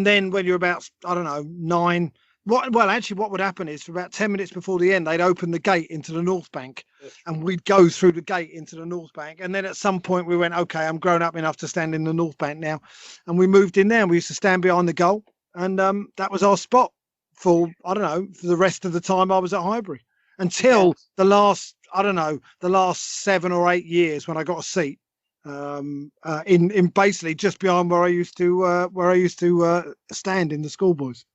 Speaker 4: then when you're about, I don't know, 9. What would happen is for about 10 minutes before the end, they'd open the gate into the North Bank, and we'd go through the gate into the North Bank. And then at some point we went, okay, I'm grown up enough to stand in the North Bank now. And we moved in there, and we used to stand behind the goal. And that was our spot for the rest of the time I was at Highbury, until the last 7 or 8 years when I got a seat in basically just behind where I used to stand in the schoolboys.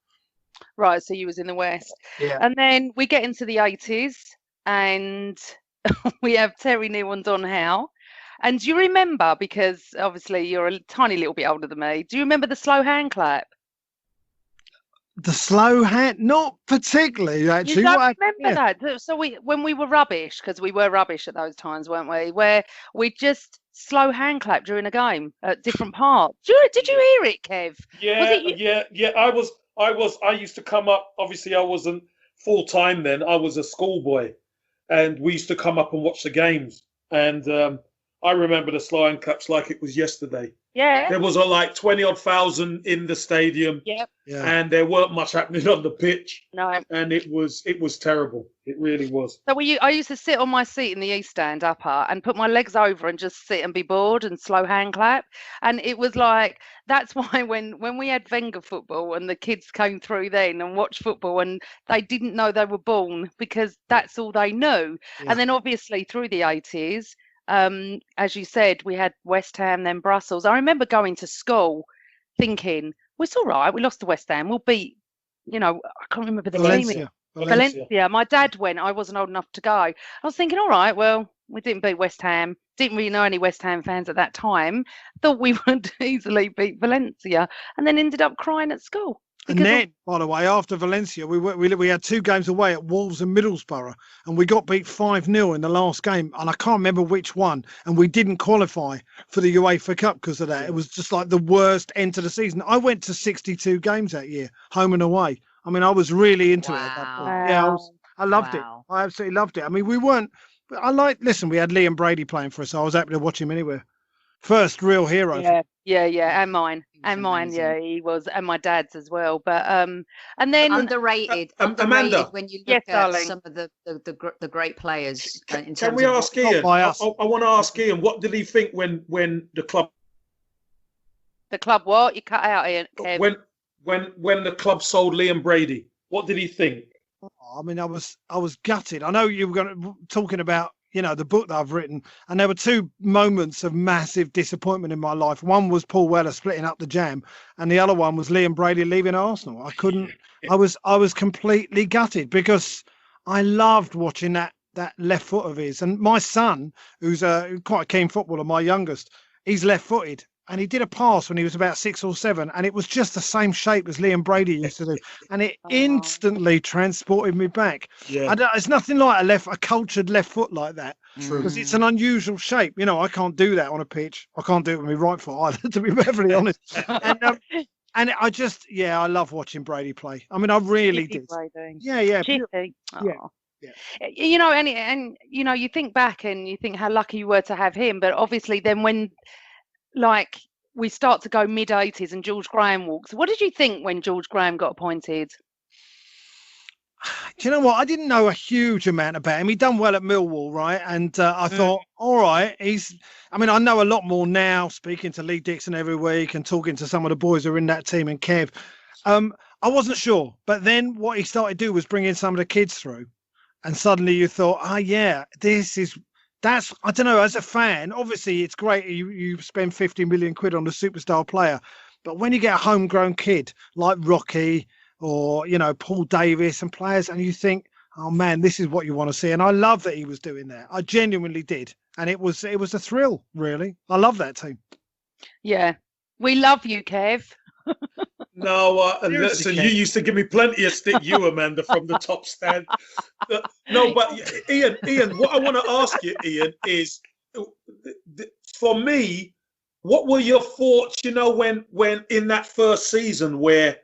Speaker 1: Right, so you was in the West.
Speaker 4: Yeah.
Speaker 1: And then we get into the 80s, and we have Terry Neal and Don Howe. And do you remember, because obviously you're a tiny little bit older than me, do you remember the slow hand clap?
Speaker 4: The slow hand? Not particularly, actually.
Speaker 1: You don't remember that? So when we were rubbish, because we were rubbish at those times, weren't we? Where we just slow hand clap during a game at different parts. Did you hear it, Kev?
Speaker 3: Yeah. I used to come up. Obviously, I wasn't full time then. I was a schoolboy, and we used to come up and watch the games. And I remember the slow hand claps like it was yesterday.
Speaker 1: Yeah.
Speaker 3: There was like 20,000 in the stadium.
Speaker 1: Yep.
Speaker 4: Yeah.
Speaker 3: And there weren't much happening on the pitch.
Speaker 1: No.
Speaker 3: And it was terrible. It really was.
Speaker 1: So I used to sit on my seat in the East Stand upper and put my legs over and just sit and be bored and slow hand clap. And it was like, that's why when we had Wenger football and the kids came through then and watched football, and they didn't know they were born because that's all they knew. Yeah. And then obviously through the 80s, as you said, we had West Ham, then Brussels. I remember going to school thinking, well, it's all right, we lost to West Ham, we'll beat, I can't remember the team. Valencia. My dad went, I wasn't old enough to go. I was thinking, all right, well, we didn't beat West Ham. Didn't really know any West Ham fans at that time. Thought we would easily beat Valencia, and then ended up crying at school.
Speaker 4: And then, by the way, after Valencia, we had 2 games away at Wolves and Middlesbrough, and we got beat 5-0 in the last game, and I can't remember which one, and we didn't qualify for the UEFA Cup because of that. It was just like the worst end to the season. I went to 62 games that year, home and away. I mean, I was really into it at that point. Yeah, I loved it. I absolutely loved it. I mean, we had Liam Brady playing for us, so I was happy to watch him anywhere. First real hero.
Speaker 1: Yeah, and mine. Yeah, he was, and my dad's as well. But and then
Speaker 2: underrated
Speaker 3: Amanda,
Speaker 2: when you look at some of the great players.
Speaker 3: Can we ask Ian? I want to ask Ian, what did he think when the club?
Speaker 1: The club what? You cut out, Ian. Kev.
Speaker 3: When the club sold Liam Brady, what did he think?
Speaker 4: I mean, I was gutted. I know you were talking about the book that I've written, and there were 2 moments of massive disappointment in my life. One was Paul Weller splitting up the Jam, and the other one was Liam Brady leaving Arsenal. I was completely gutted because I loved watching that left foot of his. And my son, who's quite a keen footballer, my youngest, he's left-footed. And he did a pass when he was about 6 or 7, and it was just the same shape as Liam Brady used to do, and it instantly transported me back. Yeah. It's nothing like a cultured left foot like that.
Speaker 3: True.
Speaker 4: because it's an unusual shape. You know, I can't do that on a pitch. I can't do it with my right foot either, to be perfectly honest. And I just, I love watching Brady play. I mean, I really did.
Speaker 1: Brady.
Speaker 4: Yeah.
Speaker 1: Chitty.
Speaker 4: Yeah.
Speaker 1: You know, and you know, you think back and you think how lucky you were to have him, but obviously then when like we start to go mid-80s and George Graham walks, what did you think when George Graham got appointed?
Speaker 4: Do you know what? I didn't know a huge amount about him. He done well at Millwall, right? And I thought, all right, I know a lot more now, speaking to Lee Dixon every week and talking to some of the boys who are in that team and Kev. I wasn't sure. But then what he started to do was bring in some of the kids through. And suddenly you thought, that's, I don't know, as a fan, obviously it's great. You spend 50 million quid on a superstar player. But when you get a homegrown kid like Rocky or, you know, Paul Davis and players, and you think, oh man, this is what you want to see. And I love that he was doing that. I genuinely did. And it was a thrill, really. I love that team.
Speaker 1: Yeah. We love you, Kev.
Speaker 3: No, listen, you used to give me plenty of stick, you, Amanda, from the top stand. No, but Ian, what I want to ask you, Ian, is for me, what were your thoughts, you know, when in that first season where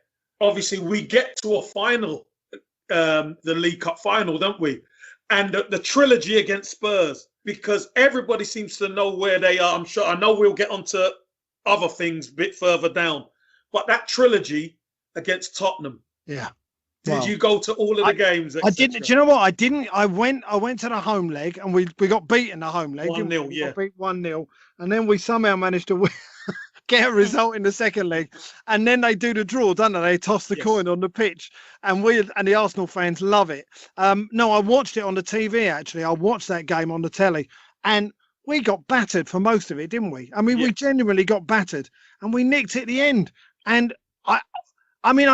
Speaker 3: obviously we get to a final, the League Cup final, don't we? And the trilogy against Spurs, because everybody seems to know where they are. I know we'll get onto other things a bit further down. But that trilogy against Tottenham. Yeah. Did you go to all of the games?
Speaker 4: I didn't. Do you know what? I didn't. I went to the home leg and we got beaten the home leg.
Speaker 3: 1-0, yeah.
Speaker 4: Got beat 1-0. And then we somehow managed to get a result in the second leg. And then they do the draw, don't they? They toss the coin on the pitch. And the Arsenal fans love it. No, I watched it on the TV, actually. I watched that game on the telly. And we got battered for most of it, didn't we? I mean, we genuinely got battered. And we nicked it at the end. And I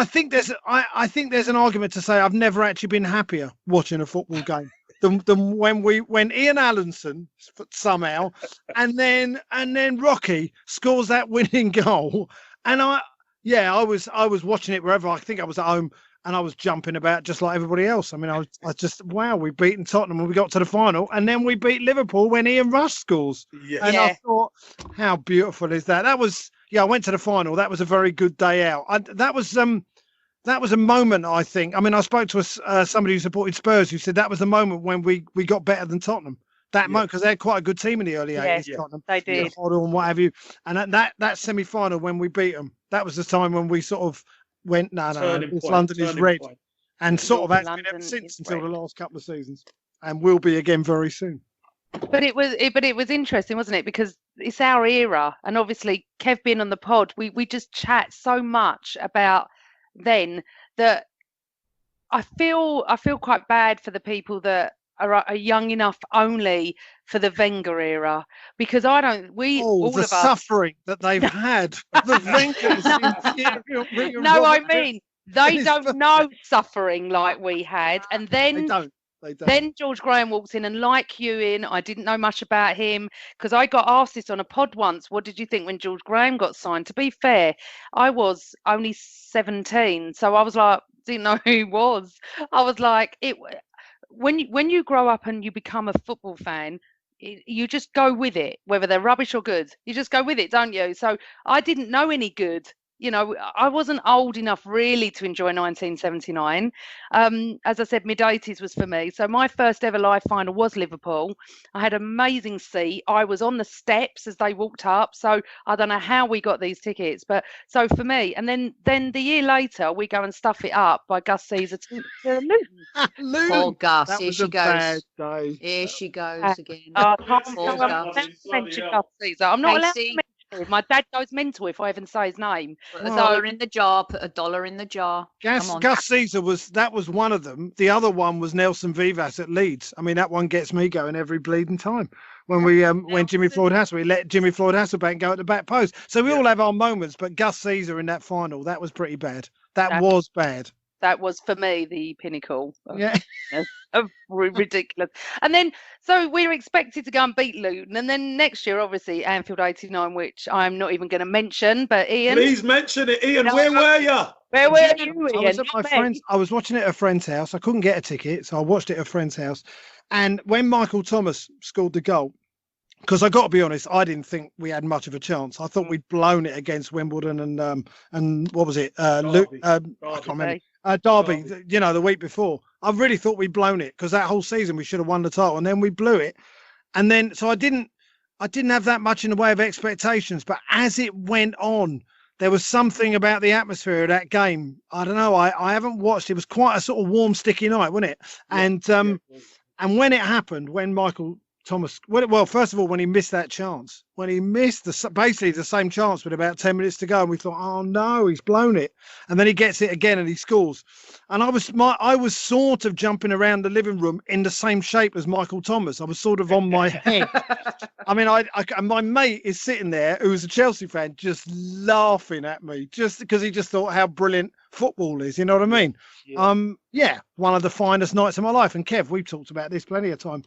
Speaker 4: think there's an argument to say I've never actually been happier watching a football game than when Ian Allinson somehow and then Rocky scores that winning goal. And I was watching it wherever. I think I was at home and I was jumping about just like everybody else. I mean, I just we've beaten Tottenham when we got to the final, and then we beat Liverpool when Ian Rush scores. I thought, how beautiful is that? That was. Yeah, I went to the final. That was a very good day out. That was a moment, I think. I mean, I spoke to somebody who supported Spurs who said that was the moment when we got better than Tottenham. That moment, because they had quite a good team in the early 80s, Tottenham.
Speaker 1: They did.
Speaker 4: And what have you. And that semi-final when we beat them, that was the time when we sort of went, no, London is red. And sort of has been ever since until the last couple of seasons. And will be again very soon.
Speaker 1: But it was interesting, wasn't it? Because it's our era, and obviously Kev being on the pod, we just chat so much about then that I feel quite bad for the people that are young enough only for the Wenger era, because all
Speaker 4: the
Speaker 1: of us
Speaker 4: suffering that they've had. The Wenger.
Speaker 1: No, I mean they don't know suffering like we had, and then
Speaker 4: they don't.
Speaker 1: Then George Graham walks in, and like you, Ian, I didn't know much about him because I got asked this on a pod once. What did you think when George Graham got signed? To be fair, I was only 17, so I was like, didn't know who he was. I was like, when you grow up and you become a football fan, you just go with it, whether they're rubbish or good. You just go with it, don't you? So I didn't know any good. You know, I wasn't old enough really to enjoy 1979. As I said, mid-80s was for me. So my first ever live final was Liverpool. I had an amazing seat. I was on the steps as they walked up. So I don't know how we got these tickets. But so for me, and then the year later, we go and stuff it up by Gus Caesar to
Speaker 2: Luton. Poor Gus. Here she goes. Here she goes again.
Speaker 1: I can't mention Gus Caesar. I'm not allowed to mention. My dad goes mental if I even say his name.
Speaker 2: Put a dollar in the jar. Put a dollar in the jar.
Speaker 4: Gus Caesar was one of them. The other one was Nelson Vivas at Leeds. I mean, that one gets me going every bleeding time. When when Jimmy Floyd Hasselbaink, we let Jimmy Floyd Hasselbaink go at the back post. So we all have our moments, but Gus Caesar in that final, that was pretty bad. That was bad.
Speaker 1: That was for me the pinnacle of ridiculous. And then so we were expected to go and beat Luton, and then next year obviously Anfield 89, which I'm not even going to mention. But Ian,
Speaker 3: please mention it. Ian, where were you?
Speaker 1: Where were you, Ian?
Speaker 4: I was at my friend's. I was watching it at a friend's house. I couldn't get a ticket, so I watched it at a friend's house. And when Michael Thomas scored the goal, because I got to be honest, I didn't think we had much of a chance. I thought we'd blown it against Wimbledon and what was it?
Speaker 3: Derby.
Speaker 4: I can't remember. Derby, you know, the week before. I really thought we'd blown it because that whole season we should have won the title, and then we blew it. And then so I didn't have that much in the way of expectations. But as it went on, there was something about the atmosphere of that game. I don't know. I haven't watched. It was quite a sort of warm, sticky night, wasn't it? And and when it happened, when Michael Thomas, well, first of all, when he missed that chance, when he missed basically the same chance with about 10 minutes to go, and we thought, oh no, he's blown it. And then he gets it again and he scores. And I was sort of jumping around the living room in the same shape as Michael Thomas. I was sort of on my head. I mean, and my mate is sitting there, who was a Chelsea fan, just laughing at me, just because he just thought how brilliant football is. You know what I mean? Yeah, one of the finest nights of my life. And Kev, we've talked about this plenty of times.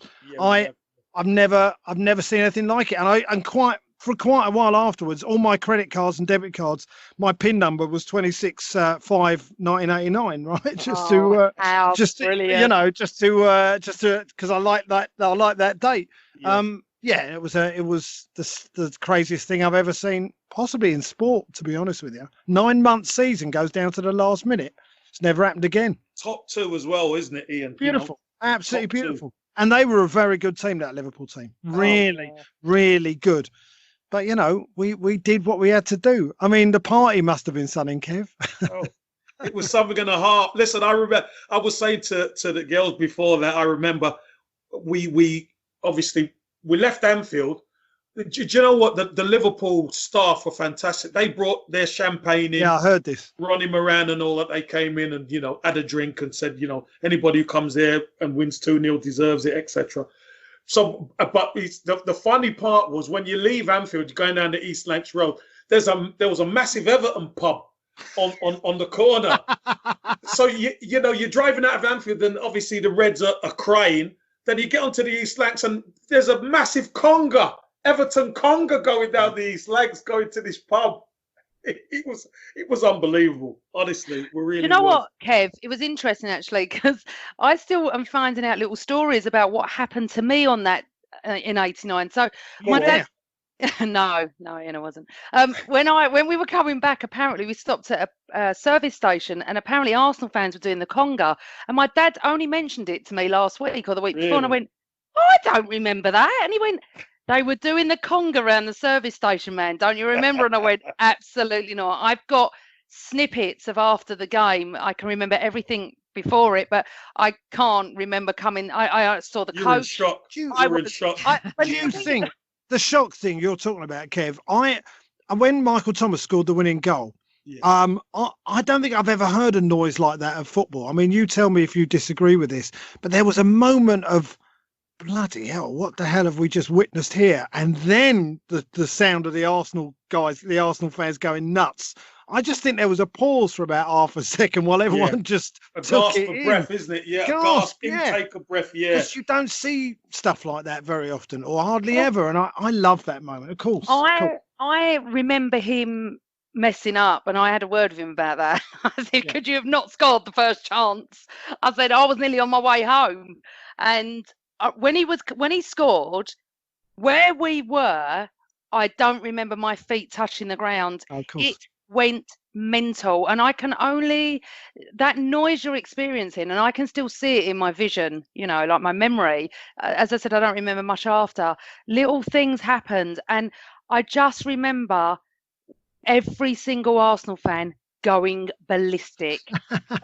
Speaker 4: I've never seen anything like it, and for quite a while afterwards, all my credit cards and debit cards, my PIN number was 26/5/1989, right? Just to you know, just to because I like that date. Yeah, it was the craziest thing I've ever seen, possibly in sport, to be honest with you. 9-month season goes down to the last minute. It's never happened again.
Speaker 3: Top 2 as well, isn't it, Ian?
Speaker 4: Beautiful, absolutely beautiful. And they were a very good team, that Liverpool team. Really, really good. But, you know, we did what we had to do. I mean, the party must have been something, Kev.
Speaker 3: It was something and a half. Listen, I remember, I was saying to the girls before that, I remember we obviously, we left Anfield. Do you know what? The Liverpool staff were fantastic. They brought their champagne in.
Speaker 4: Yeah, I heard this.
Speaker 3: Ronnie Moran and all that. They came in and, you know, had a drink and said, you know, anybody who comes there and wins 2-0 deserves it, etc. So, but the funny part was when you leave Anfield, you're going down the East Lancs Road. There was a massive Everton pub on the corner. So you know, you're driving out of Anfield, and obviously the Reds are crying. Then you get onto the East Lancs, and there's a massive conga. Everton conga going down the East Lancs, going to this pub. It was unbelievable. Honestly, we really.
Speaker 1: You know what, Kev? It was interesting actually, because I still am finding out little stories about what happened to me on that in '89. So my dad. No, Ian, I wasn't. When we were coming back, apparently we stopped at a service station, and apparently Arsenal fans were doing the conga, and my dad only mentioned it to me last week or the week before, and I went, oh, I don't remember that, and he went, they were doing the conga around the service station, man. Don't you remember? And I went, absolutely not. I've got snippets of after the game. I can remember everything before it, but I can't remember coming. I saw the coach.
Speaker 3: You were in shock.
Speaker 4: Do you think the shock thing you're talking about, Kev? When Michael Thomas scored the winning goal, I don't think I've ever heard a noise like that of football. I mean, you tell me if you disagree with this, but there was a moment of, bloody hell, what the hell have we just witnessed here? And then the sound of the Arsenal guys, the Arsenal fans going nuts. I just think there was a pause for about half a second while everyone just took it in.
Speaker 3: Breath, isn't it? Yeah, gasp, intake of breath, yeah.
Speaker 4: Because you don't see stuff like that very often, or hardly ever, and I love that moment, of course.
Speaker 1: I remember him messing up, and I had a word with him about that. I said, could you have not scored the first chance? I said, I was nearly on my way home, and when he scored, where we were, I don't remember my feet touching the ground.
Speaker 4: Oh, of course.
Speaker 1: It went mental, and I can only, that noise you're experiencing, and I can still see it in my vision, you know, like my memory. As I said, I don't remember much after. Little things happened, and I just remember every single Arsenal fan going ballistic,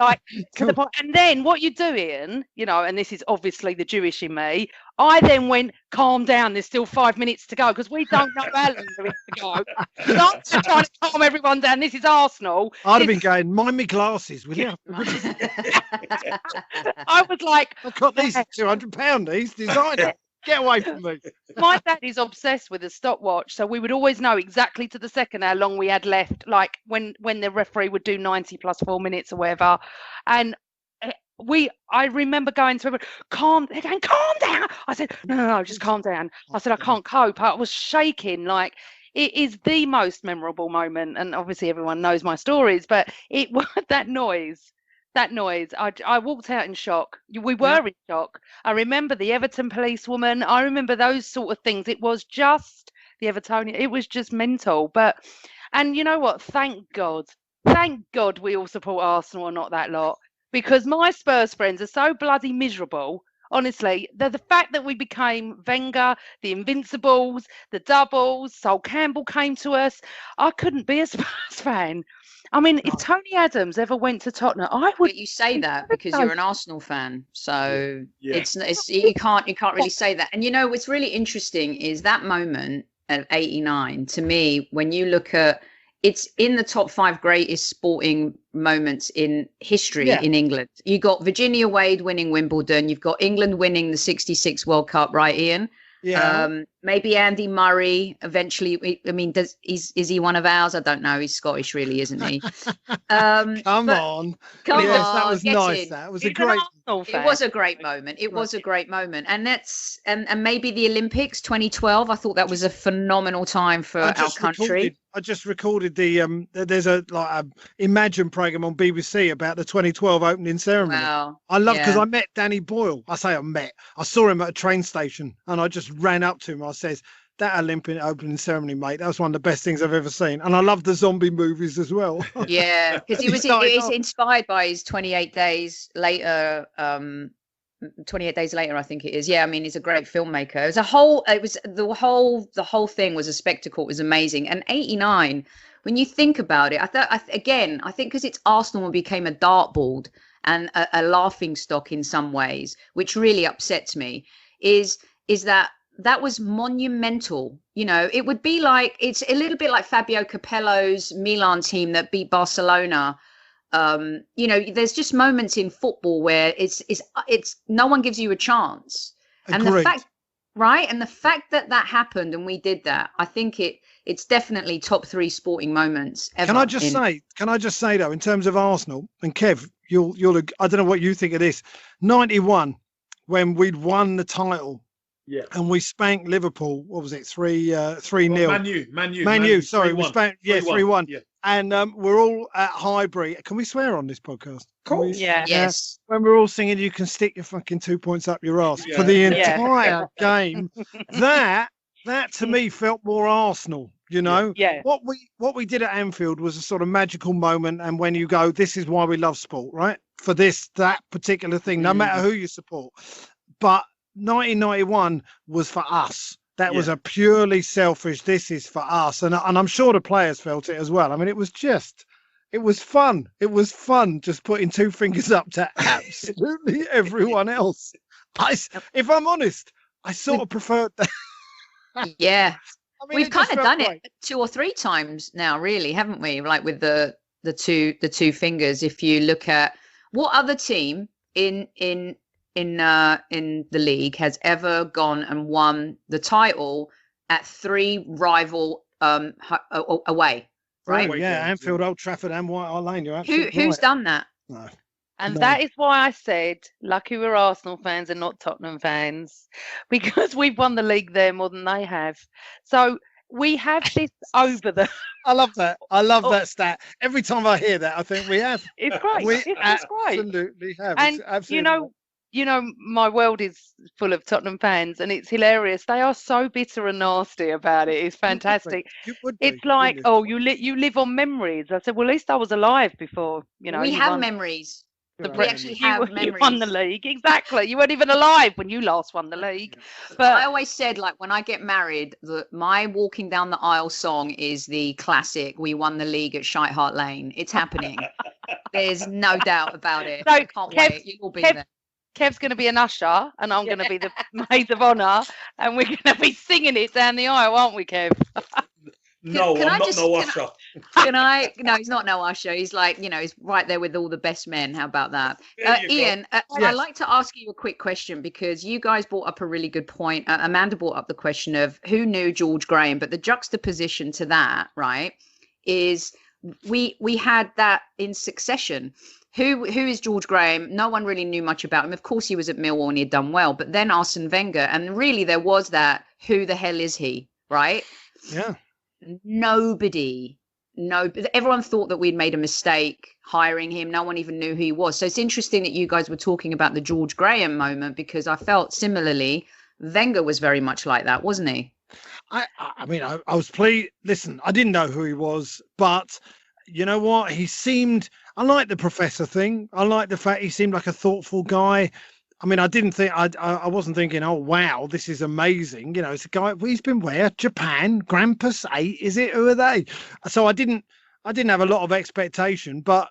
Speaker 1: like to the point. And then what you do, Ian, you know, and this is obviously the Jewish in me, I then went, calm down, there's still 5 minutes to go, because we don't know how long there is to go. So I'm just trying to calm everyone down. This is Arsenal.
Speaker 4: I'd have been going, mind me glasses, will you?
Speaker 1: I was like,
Speaker 4: I've got these £200, these designer. Get away from me.
Speaker 1: My dad is obsessed with a stopwatch, so we would always know exactly to the second how long we had left, like when the referee would do 90 plus 4 minutes or whatever. And I remember going to everyone, they're going, calm down. I said, no, just calm down. I said, I can't cope. I was shaking. Like, it is the most memorable moment. And obviously everyone knows my stories, but it was that noise. that noise, I walked out in shock. We were in shock. I remember the Everton policewoman. I remember those sort of things. It was just the Evertonian. It was just mental. And you know what? Thank God we all support Arsenal and not that lot. Because my Spurs friends are so bloody miserable. Honestly, the fact that we became Wenger, the Invincibles, the doubles, Sol Campbell came to us. I couldn't be a Spurs fan. I mean, if Tony Adams ever went to Tottenham, I would.
Speaker 2: But you say that because you're an Arsenal fan, so
Speaker 3: Yeah.
Speaker 2: it's you can't really say that. And you know what's really interesting is that moment of '89. To me, when you look at it's in the top 5 greatest sporting moments in history in England. You got Virginia Wade winning Wimbledon. You've got England winning the '66 World Cup, right, Ian?
Speaker 4: Yeah.
Speaker 2: Maybe Andy Murray eventually. I mean, is he one of ours? I don't know. He's Scottish, really, isn't he?
Speaker 4: Come on. Yes, that was nice.
Speaker 2: In.
Speaker 4: That was a great.
Speaker 2: It was a great moment. It was a great moment, and that's and maybe the Olympics 2012. I thought that was a phenomenal time for our country.
Speaker 4: I just recorded there's a Imagine program on BBC about the 2012 opening ceremony.
Speaker 2: Wow.
Speaker 4: I love because I met Danny Boyle. I saw him at a train station and I just ran up to him. I says, that Olympic opening ceremony, mate, that was one of the best things I've ever seen. And I love the zombie movies as well.
Speaker 2: Yeah, because he's inspired by his 28 days later. 28 days later, I think it is. Yeah, I mean, he's a great filmmaker. The whole thing was a spectacle. It was amazing. And '89, when you think about it, I think because it's Arsenal and became a dartboard and a laughing stock in some ways, which really upsets me, is that was monumental. You know, it would be like, it's a little bit like Fabio Capello's Milan team that beat Barcelona. You know, there's just moments in football where it's no one gives you a chance. And the fact that happened and we did that, I think it's definitely top 3 sporting moments ever. Can
Speaker 4: I just say though, in terms of Arsenal, and Kev, you'll I don't know what you think of this. 91, when we'd won the title.
Speaker 3: Yeah,
Speaker 4: and we spanked Liverpool. What was it? 3-0. Man U. Sorry, 3-1. We spanked 3-1. Yeah. And we're all at Highbury. Can we swear on this podcast?
Speaker 3: Cool.
Speaker 1: Yeah.
Speaker 2: Yes.
Speaker 4: When we're all singing, you can stick your fucking 2 points up your ass for the entire game. That to me felt more Arsenal. You know.
Speaker 1: Yeah.
Speaker 4: What we did at Anfield was a sort of magical moment. And when you go, this is why we love sport, right? For that particular thing, no matter who you support, but 1991 was for us. That was a purely selfish, this is for us. And I'm sure the players felt it as well. I mean, it was fun. It was fun just putting 2 fingers up to absolutely everyone else. If I'm honest, I sort of preferred that.
Speaker 2: Yeah.
Speaker 4: I mean,
Speaker 2: we've kind of done it 2 or 3 times now, really, haven't we? Like with the two fingers. If you look at what other team in the league has ever gone and won the title at 3 rival away, right?
Speaker 4: Yeah, Anfield, Old Trafford, and White Hart Lane. You're absolutely
Speaker 2: Who's done that?
Speaker 4: No.
Speaker 1: And that is why I said, lucky we're Arsenal fans and not Tottenham fans, because we've won the league there more than they have. So we have this over the.
Speaker 4: I love that. I love that stat. Every time I hear that, I think we have.
Speaker 1: It's great.
Speaker 4: We
Speaker 1: it's great.
Speaker 4: absolutely have.
Speaker 1: And
Speaker 4: absolutely
Speaker 1: you know, my world is full of Tottenham fans, and it's hilarious. They are so bitter and nasty about it. It's fantastic. It's like, you live on memories. I said, well, at least I was alive before. You know,
Speaker 2: we have memories. We actually have memories.
Speaker 1: You won the league, exactly. You weren't even alive when you last won the league. But
Speaker 2: I always said, like, when I get married, my walking down the aisle song is the classic. We won the league at Shite Hart Lane. It's happening. There's no doubt about it.
Speaker 1: So,
Speaker 2: I can't wait. You will be there.
Speaker 1: Kev's going to be an usher, and I'm going to be the maid of honour, and we're going to be singing it down the aisle, aren't we, Kev?
Speaker 3: No, I'm not no usher.
Speaker 2: No, he's not no usher. He's like, you know, he's right there with all the best men. How about that? Ian, I'd like to ask you a quick question because you guys brought up a really good point. Amanda brought up the question of who knew George Graham, but the juxtaposition to that, right, is we had that in succession. Who is George Graham? No one really knew much about him. Of course, he was at Millwall and he had done well, but then Arsene Wenger, and really there was that, who the hell is he, right?
Speaker 4: Yeah.
Speaker 2: Nobody know, everyone thought that we'd made a mistake hiring him. No one even knew who he was. So it's interesting that you guys were talking about the George Graham moment, because I felt similarly Wenger was very much like that, wasn't he?
Speaker 4: I mean, I was pleased. Listen, I didn't know who he was, but you know what? He seemed. I like the professor thing. I like the fact he seemed like a thoughtful guy. I mean, I didn't think. I wasn't thinking, oh wow, this is amazing. You know, it's a guy. He's been where? Japan, Grampus 8. Is it? Who are they? So I didn't have a lot of expectation, but.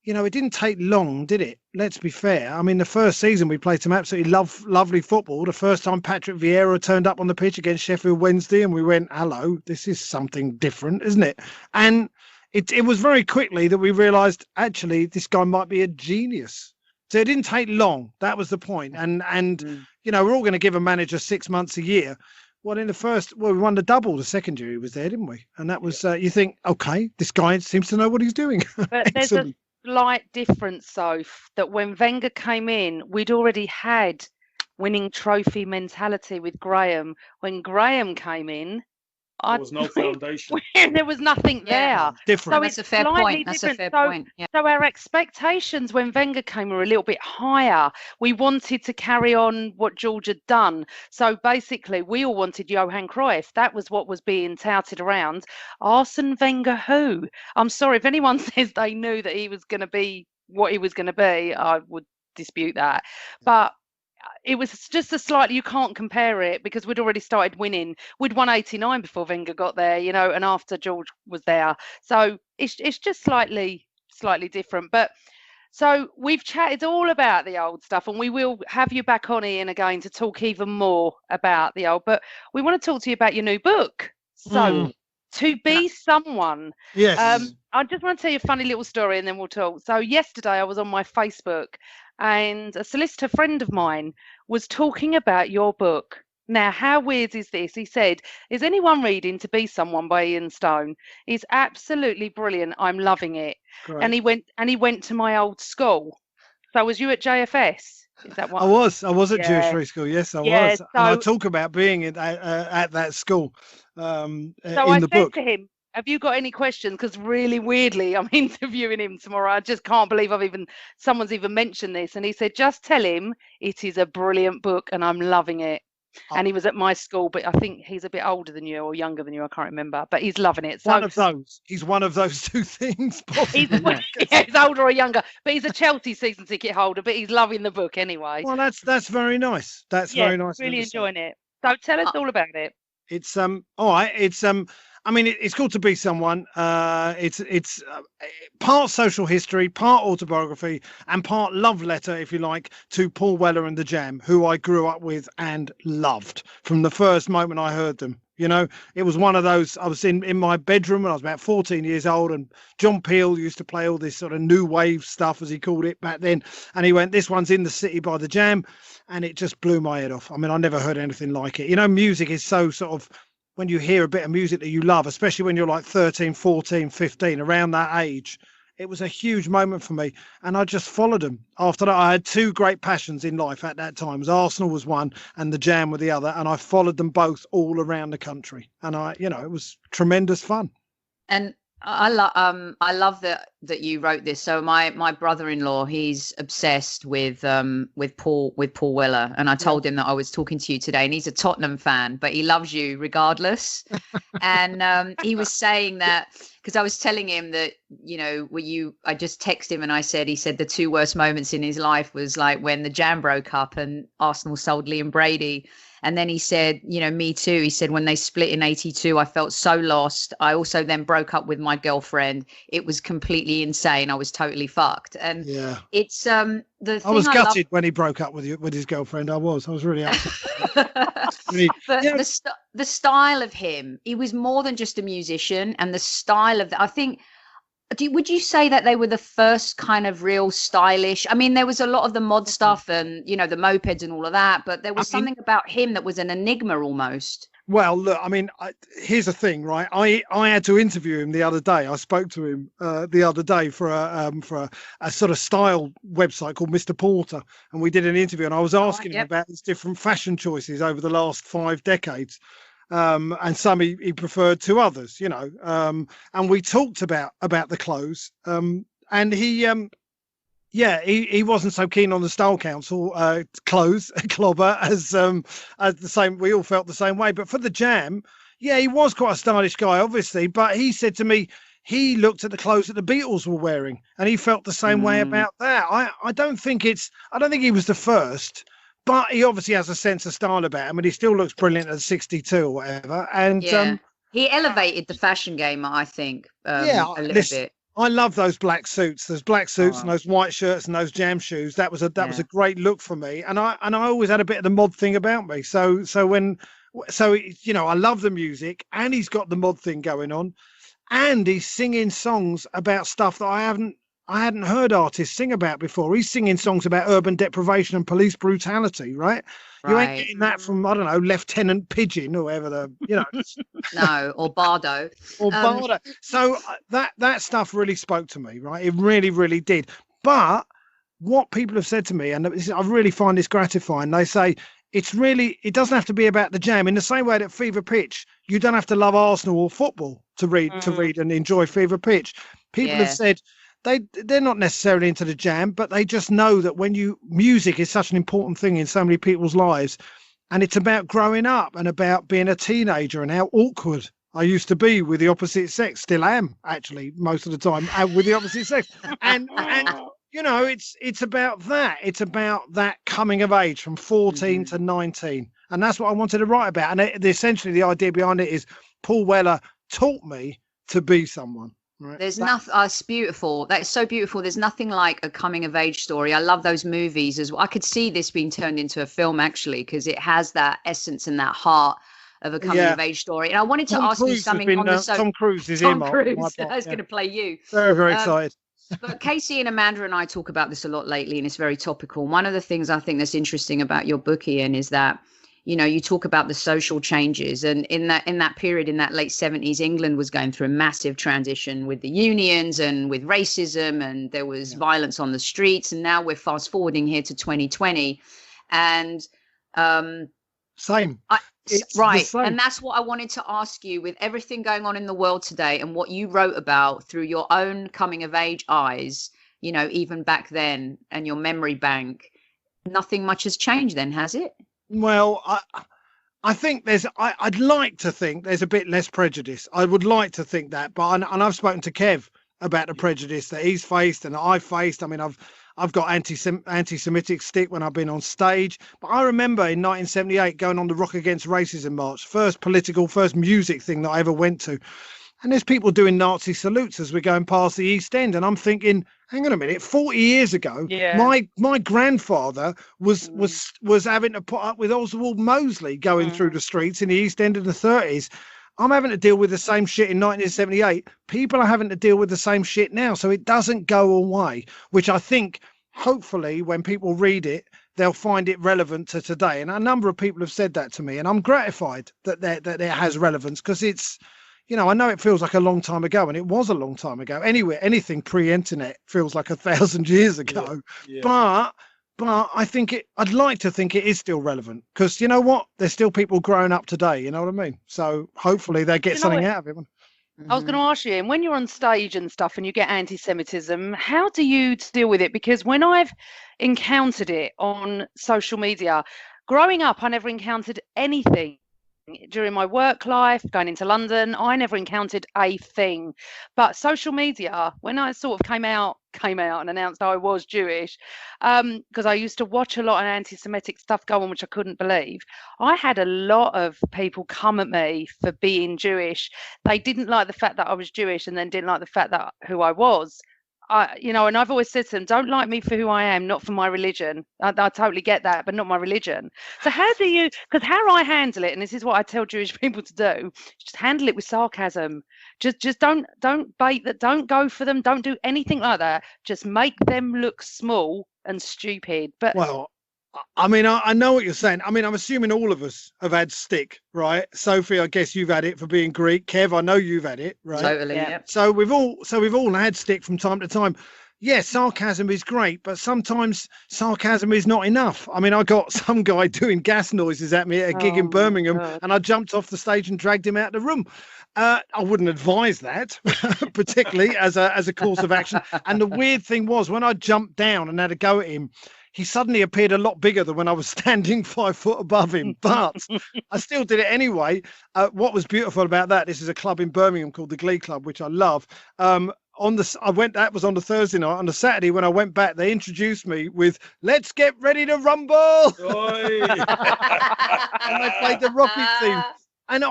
Speaker 4: You know, it didn't take long, did it? Let's be fair. I mean, the first season we played some absolutely lovely football. The first time Patrick Vieira turned up on the pitch against Sheffield Wednesday, and we went, hello, this is something different, isn't it? And it was very quickly that we realised, actually, this guy might be a genius. So it didn't take long. That was the point. And you know, we're all going to give a manager 6 months a year. Well, we won the double the second year he was there, didn't we? And that was, you think, okay, this guy seems to know what he's doing.
Speaker 1: But there's a slight difference, Soph, that when Wenger came in, we'd already had winning trophy mentality with Graham. When Graham came in,
Speaker 3: there was no foundation.
Speaker 1: There was nothing there.
Speaker 4: Different.
Speaker 1: So
Speaker 2: That's a fair point. That's a fair point. Yeah.
Speaker 1: So our expectations when Wenger came were a little bit higher. We wanted to carry on what George had done. So basically, we all wanted Johan Cruyff. That was what was being touted around. Arsene Wenger who? I'm sorry, if anyone says they knew that he was going to be what he was going to be, I would dispute that. But it was just a slightly, you can't compare it because we'd already started winning. We'd won 89 before Wenger got there, you know, and after George was there. So it's just slightly different. But so we've chatted all about the old stuff, and we will have you back on Ian again to talk even more about the old. But we want to talk to you about your new book. So To Be Someone.
Speaker 4: Yes.
Speaker 1: I just want to tell you a funny little story and then we'll talk. So yesterday I was on my Facebook and a solicitor friend of mine was talking about your book. Now, how weird is this? He said, is anyone reading To Be Someone by Ian Stone? It's absolutely brilliant. I'm loving it.
Speaker 4: Great.
Speaker 1: And he went to my old school. So was you at JFS? Is that what?
Speaker 4: I was at Jewish Free School. Yes, I was.
Speaker 1: So,
Speaker 4: and I talk about being at that school in
Speaker 1: I
Speaker 4: the
Speaker 1: said
Speaker 4: book.
Speaker 1: to him, have you got any questions? Because really weirdly, I'm interviewing him tomorrow. I just can't believe someone's even mentioned this. And he said, just tell him it is a brilliant book and I'm loving it. And he was at my school, but I think he's a bit older than you or younger than you. I can't remember, but he's loving it. So
Speaker 4: one of those. He's one of those two things.
Speaker 1: He's older or younger, but he's a Chelsea season ticket holder. But he's loving the book anyway.
Speaker 4: Well, that's very nice. That's very nice.
Speaker 1: Really enjoying it. So tell us all about it.
Speaker 4: It's all right. It's I mean, it's called To Be Someone. It's part social history, part autobiography, and part love letter, if you like, to Paul Weller and the Jam, who I grew up with and loved from the first moment I heard them. You know, it was one of those. I was in my bedroom when I was about 14 years old, and John Peel used to play all this sort of new wave stuff, as he called it back then. And he went, "This one's In the City" by the Jam, and it just blew my head off. I mean, I never heard anything like it. You know, music is so sort of, when you hear a bit of music that you love, especially when you're like 13, 14, 15, around that age, it was a huge moment for me. And I just followed them. After that, I had two great passions in life at that time. Arsenal was one and the Jam were the other. And I followed them both all around the country. And it was tremendous fun.
Speaker 2: And I love that you wrote this. So my brother-in-law, he's obsessed with Paul Weller, and I told him that I was talking to you today, and he's a Tottenham fan, but he loves you regardless. And he was saying that, because I was telling him that, you know, I just texted him and he said the two worst moments in his life was like when the Jam broke up and Arsenal sold Liam Brady. And then he said, you know, me too. He said, when they split in 82, I felt so lost. I also then broke up with my girlfriend. It was completely insane. I was totally fucked. And it's the thing
Speaker 4: I was gutted when he broke up with his girlfriend. I was really upset.
Speaker 2: But the style of him, he was more than just a musician, and the style of I think. Would you say that they were the first kind of real stylish? I mean, there was a lot of the mod stuff and, you know, the mopeds and all of that, but there was something about him that was an enigma almost.
Speaker 4: Well, look, I mean, here's the thing, right? I had to interview him the other day. I spoke to him the other day for a sort of style website called Mr. Porter, and we did an interview, and I was asking him about his different fashion choices over the last 5 decades. and some he preferred to others, you know. And we talked about the clothes, and he wasn't so keen on the Style Council clothes clobber as the same. We all felt the same way. But for the Jam, yeah, he was quite a stylish guy, obviously. But he said to me, he looked at the clothes that the Beatles were wearing, and he felt the same way about that. I don't think he was the first, but he obviously has a sense of style about him, and he still looks brilliant at 62 or whatever. And
Speaker 2: he elevated the fashion game, I think, a little bit.
Speaker 4: I love those black suits. Those black suits and those white shirts and those Jam shoes. That was a great look for me. And I always had a bit of the mod thing about me. So you know, I love the music, and he's got the mod thing going on, and he's singing songs about stuff that I hadn't heard artists sing about before. He's singing songs about urban deprivation and police brutality, right? You ain't getting that from, I don't know, Lieutenant Pigeon or whatever, you know.
Speaker 2: No, or Bardo.
Speaker 4: Or Bardo. So that stuff really spoke to me, right? It really, really did. But what people have said to me, and I really find this gratifying, they say, it doesn't have to be about the Jam. In the same way that Fever Pitch, you don't have to love Arsenal or football to read and enjoy Fever Pitch. People have said, they're not necessarily into the Jam, but they just know that music is such an important thing in so many people's lives, and it's about growing up and about being a teenager and how awkward I used to be with the opposite sex. Still am, actually, most of the time with the opposite sex. And you know, it's about that. It's about that coming of age from 14 to 19, and that's what I wanted to write about. And essentially, the idea behind it is Paul Weller taught me to be someone. Right.
Speaker 2: There's nothing. It's beautiful. That's so beautiful. There's nothing like a coming of age story. I love those movies as well. I could see this being turned into a film actually, because it has that essence and that heart of a coming of age story. And I wanted to ask you something on the
Speaker 4: Tom Cruise is
Speaker 2: Tom Cruise. I was going to play you.
Speaker 4: Very, very excited.
Speaker 2: But Casey and Amanda and I talk about this a lot lately, and it's very topical. One of the things I think that's interesting about your book, Ian, is that, you know, you talk about the social changes, and in that period, in that late 70s, England was going through a massive transition with the unions and with racism, and there was violence on the streets. And now we're fast forwarding here to 2020, and
Speaker 4: same.
Speaker 2: Right. And that's what I wanted to ask you, with everything going on in the world today and what you wrote about through your own coming of age eyes, you know, even back then, and your memory bank, nothing much has changed then, has it?
Speaker 4: Well, I think I'd like to think there's a bit less prejudice. I would like to think that, but I've spoken to Kev about the prejudice that he's faced and I've faced. I mean, I've got anti-Semitic stick when I've been on stage, but I remember in 1978 going on the Rock Against Racism march, first music thing that I ever went to. And there's people doing Nazi salutes as we're going past the East End. And I'm thinking, hang on a minute, 40 years ago, my grandfather was having to put up with Oswald Mosley going through the streets in the East End in the 30s. I'm having to deal with the same shit in 1978. People are having to deal with the same shit now. So it doesn't go away, which I think, hopefully, when people read it, they'll find it relevant to today. And a number of people have said that to me. And I'm gratified that it has relevance, because it's, you know, I know it feels like a long time ago, and it was a long time ago. Anyway, anything pre-internet feels like 1,000 years ago. But I think I'd like to think it is still relevant, because you know what? There's still people growing up today. You know what I mean? So hopefully they get something out of it.
Speaker 1: I was going to ask you, and when you're on stage and stuff and you get anti-Semitism, how do you deal with it? Because when I've encountered it on social media, growing up, I never encountered anything. During my work life, going into London, I never encountered a thing. But social media, when I sort of came out and announced I was Jewish, because I used to watch a lot of anti-Semitic stuff go on, which I couldn't believe. I had a lot of people come at me for being Jewish. They didn't like the fact that I was Jewish, and then didn't like the fact that who I was. You know, and I've always said to them, don't like me for who I am, not for my religion. I totally get that, but not my religion. So how do you, because how I handle it, and this is what I tell Jewish people to do, just handle it with sarcasm. Just don't bait that, don't go for them, don't do anything like that. Just make them look small and stupid. But
Speaker 4: well, I mean, I know what you're saying. I mean, I'm assuming all of us have had stick, right? Sophie, I guess you've had it for being Greek. Kev, I know you've had it, right?
Speaker 2: Totally. Yeah.
Speaker 4: So we've all had stick from time to time. yeah, sarcasm is great, but sometimes sarcasm is not enough. I mean, I got some guy doing gas noises at me at a gig in Birmingham, and I jumped off the stage and dragged him out of the room. I wouldn't advise that, particularly as a course of action. And the weird thing was, when I jumped down and had a go at him, he suddenly appeared a lot bigger than when I was standing 5 foot above him. But I still did it anyway. What was beautiful about that, this is a club in Birmingham called the Glee Club, which I love. That was on the Thursday night. On the Saturday, when I went back, they introduced me with "Let's get ready to rumble," and they played the Rocky theme. And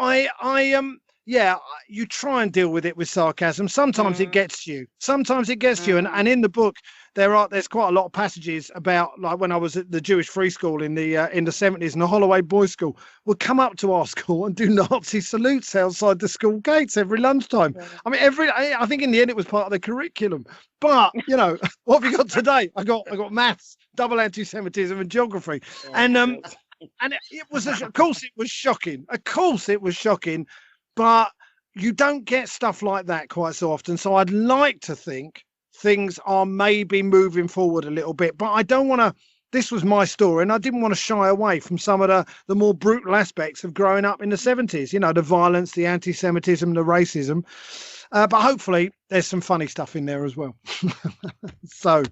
Speaker 4: you try and deal with it with sarcasm. Sometimes it gets you. And in the book, there's quite a lot of passages about, like, when I was at the Jewish free school in the 70s, and the Holloway Boys School would come up to our school and do Nazi salutes outside the school gates every lunchtime. Yeah. I mean, I think in the end it was part of the curriculum. But what have we got today? I got maths, double anti-Semitism, and geography, and it was, of course it was shocking. But you don't get stuff like that quite so often. So I'd like to think things are maybe moving forward a little bit. But I don't want to. This was my story, and I didn't want to shy away from some of the more brutal aspects of growing up in the 70s. The violence, the anti-Semitism, the racism. But hopefully there's some funny stuff in there as well. So,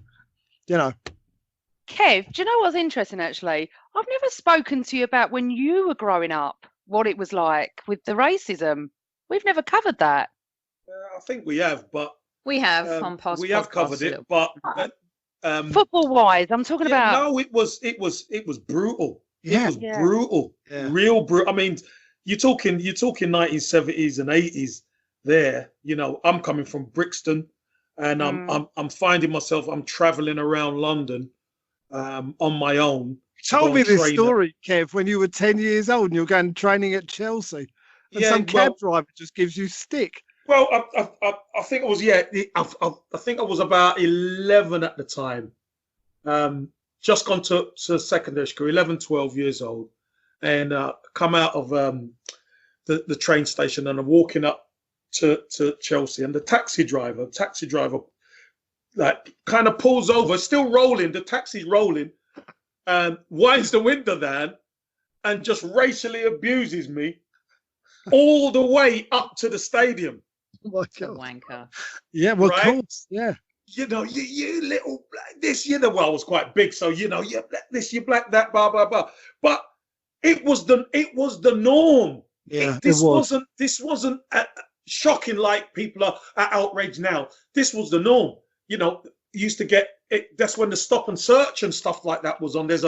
Speaker 1: Kev, do you know what's interesting, actually? I've never spoken to you about when you were growing up, what it was like with the racism. We've never covered that.
Speaker 3: I think we have, but
Speaker 2: we have on past.
Speaker 3: We have covered it, but
Speaker 1: football-wise, I'm talking about.
Speaker 3: No, it was brutal.
Speaker 4: Yeah,
Speaker 3: it was brutal, real brutal. I mean, you're talking 1970s and 80s. There, I'm coming from Brixton, and I'm finding myself. I'm traveling around London, on my own.
Speaker 4: You told me this story, Kev, when you were 10 years old and you were going training at Chelsea, and some cab driver just gives you stick.
Speaker 3: Well, I think it was I think I was about 11 at the time. Just gone to secondary school, 11, 12 years old, and come out of the train station, and I'm walking up to Chelsea, and the taxi driver like kind of pulls over, still rolling, the taxi's rolling, and winds the window down and just racially abuses me all the way up to the stadium.
Speaker 4: Oh my God.
Speaker 2: Wanker.
Speaker 4: Yeah, well, right? Of course, yeah.
Speaker 3: You little black this, well, I was quite big, so you black this, you black that, blah blah blah. But it was the norm.
Speaker 4: Yeah,
Speaker 3: this wasn't shocking like people are outraged now. This was the norm. Used to get it. That's when the stop and search and stuff like that was on. There's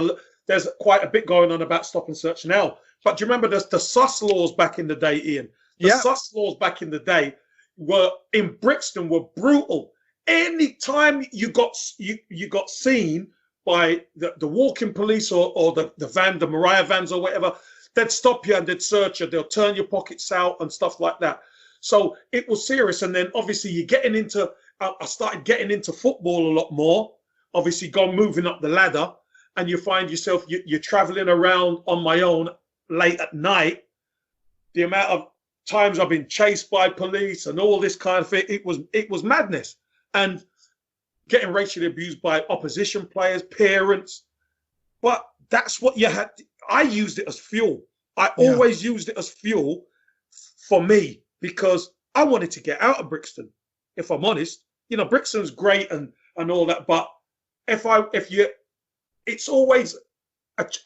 Speaker 3: quite a bit going on about stop and search now. But do you remember the sus laws back in the day, Ian? The sus laws back in the day were in Brixton were brutal. Any time you got seen by the walking police or the Mariah vans or whatever, they'd stop you and they'd search you. They'll turn your pockets out and stuff like that. So it was serious. And then obviously I started getting into football a lot more. Obviously moving up the ladder, and you find yourself, you're traveling around on my own late at night. The amount of times I've been chased by police and all this kind of thing, it was madness. And getting racially abused by opposition players, parents. But that's what you had. I used it as fuel. I always used it as fuel for me, because I wanted to get out of Brixton, if I'm honest. Brixton's great and all that, but it's always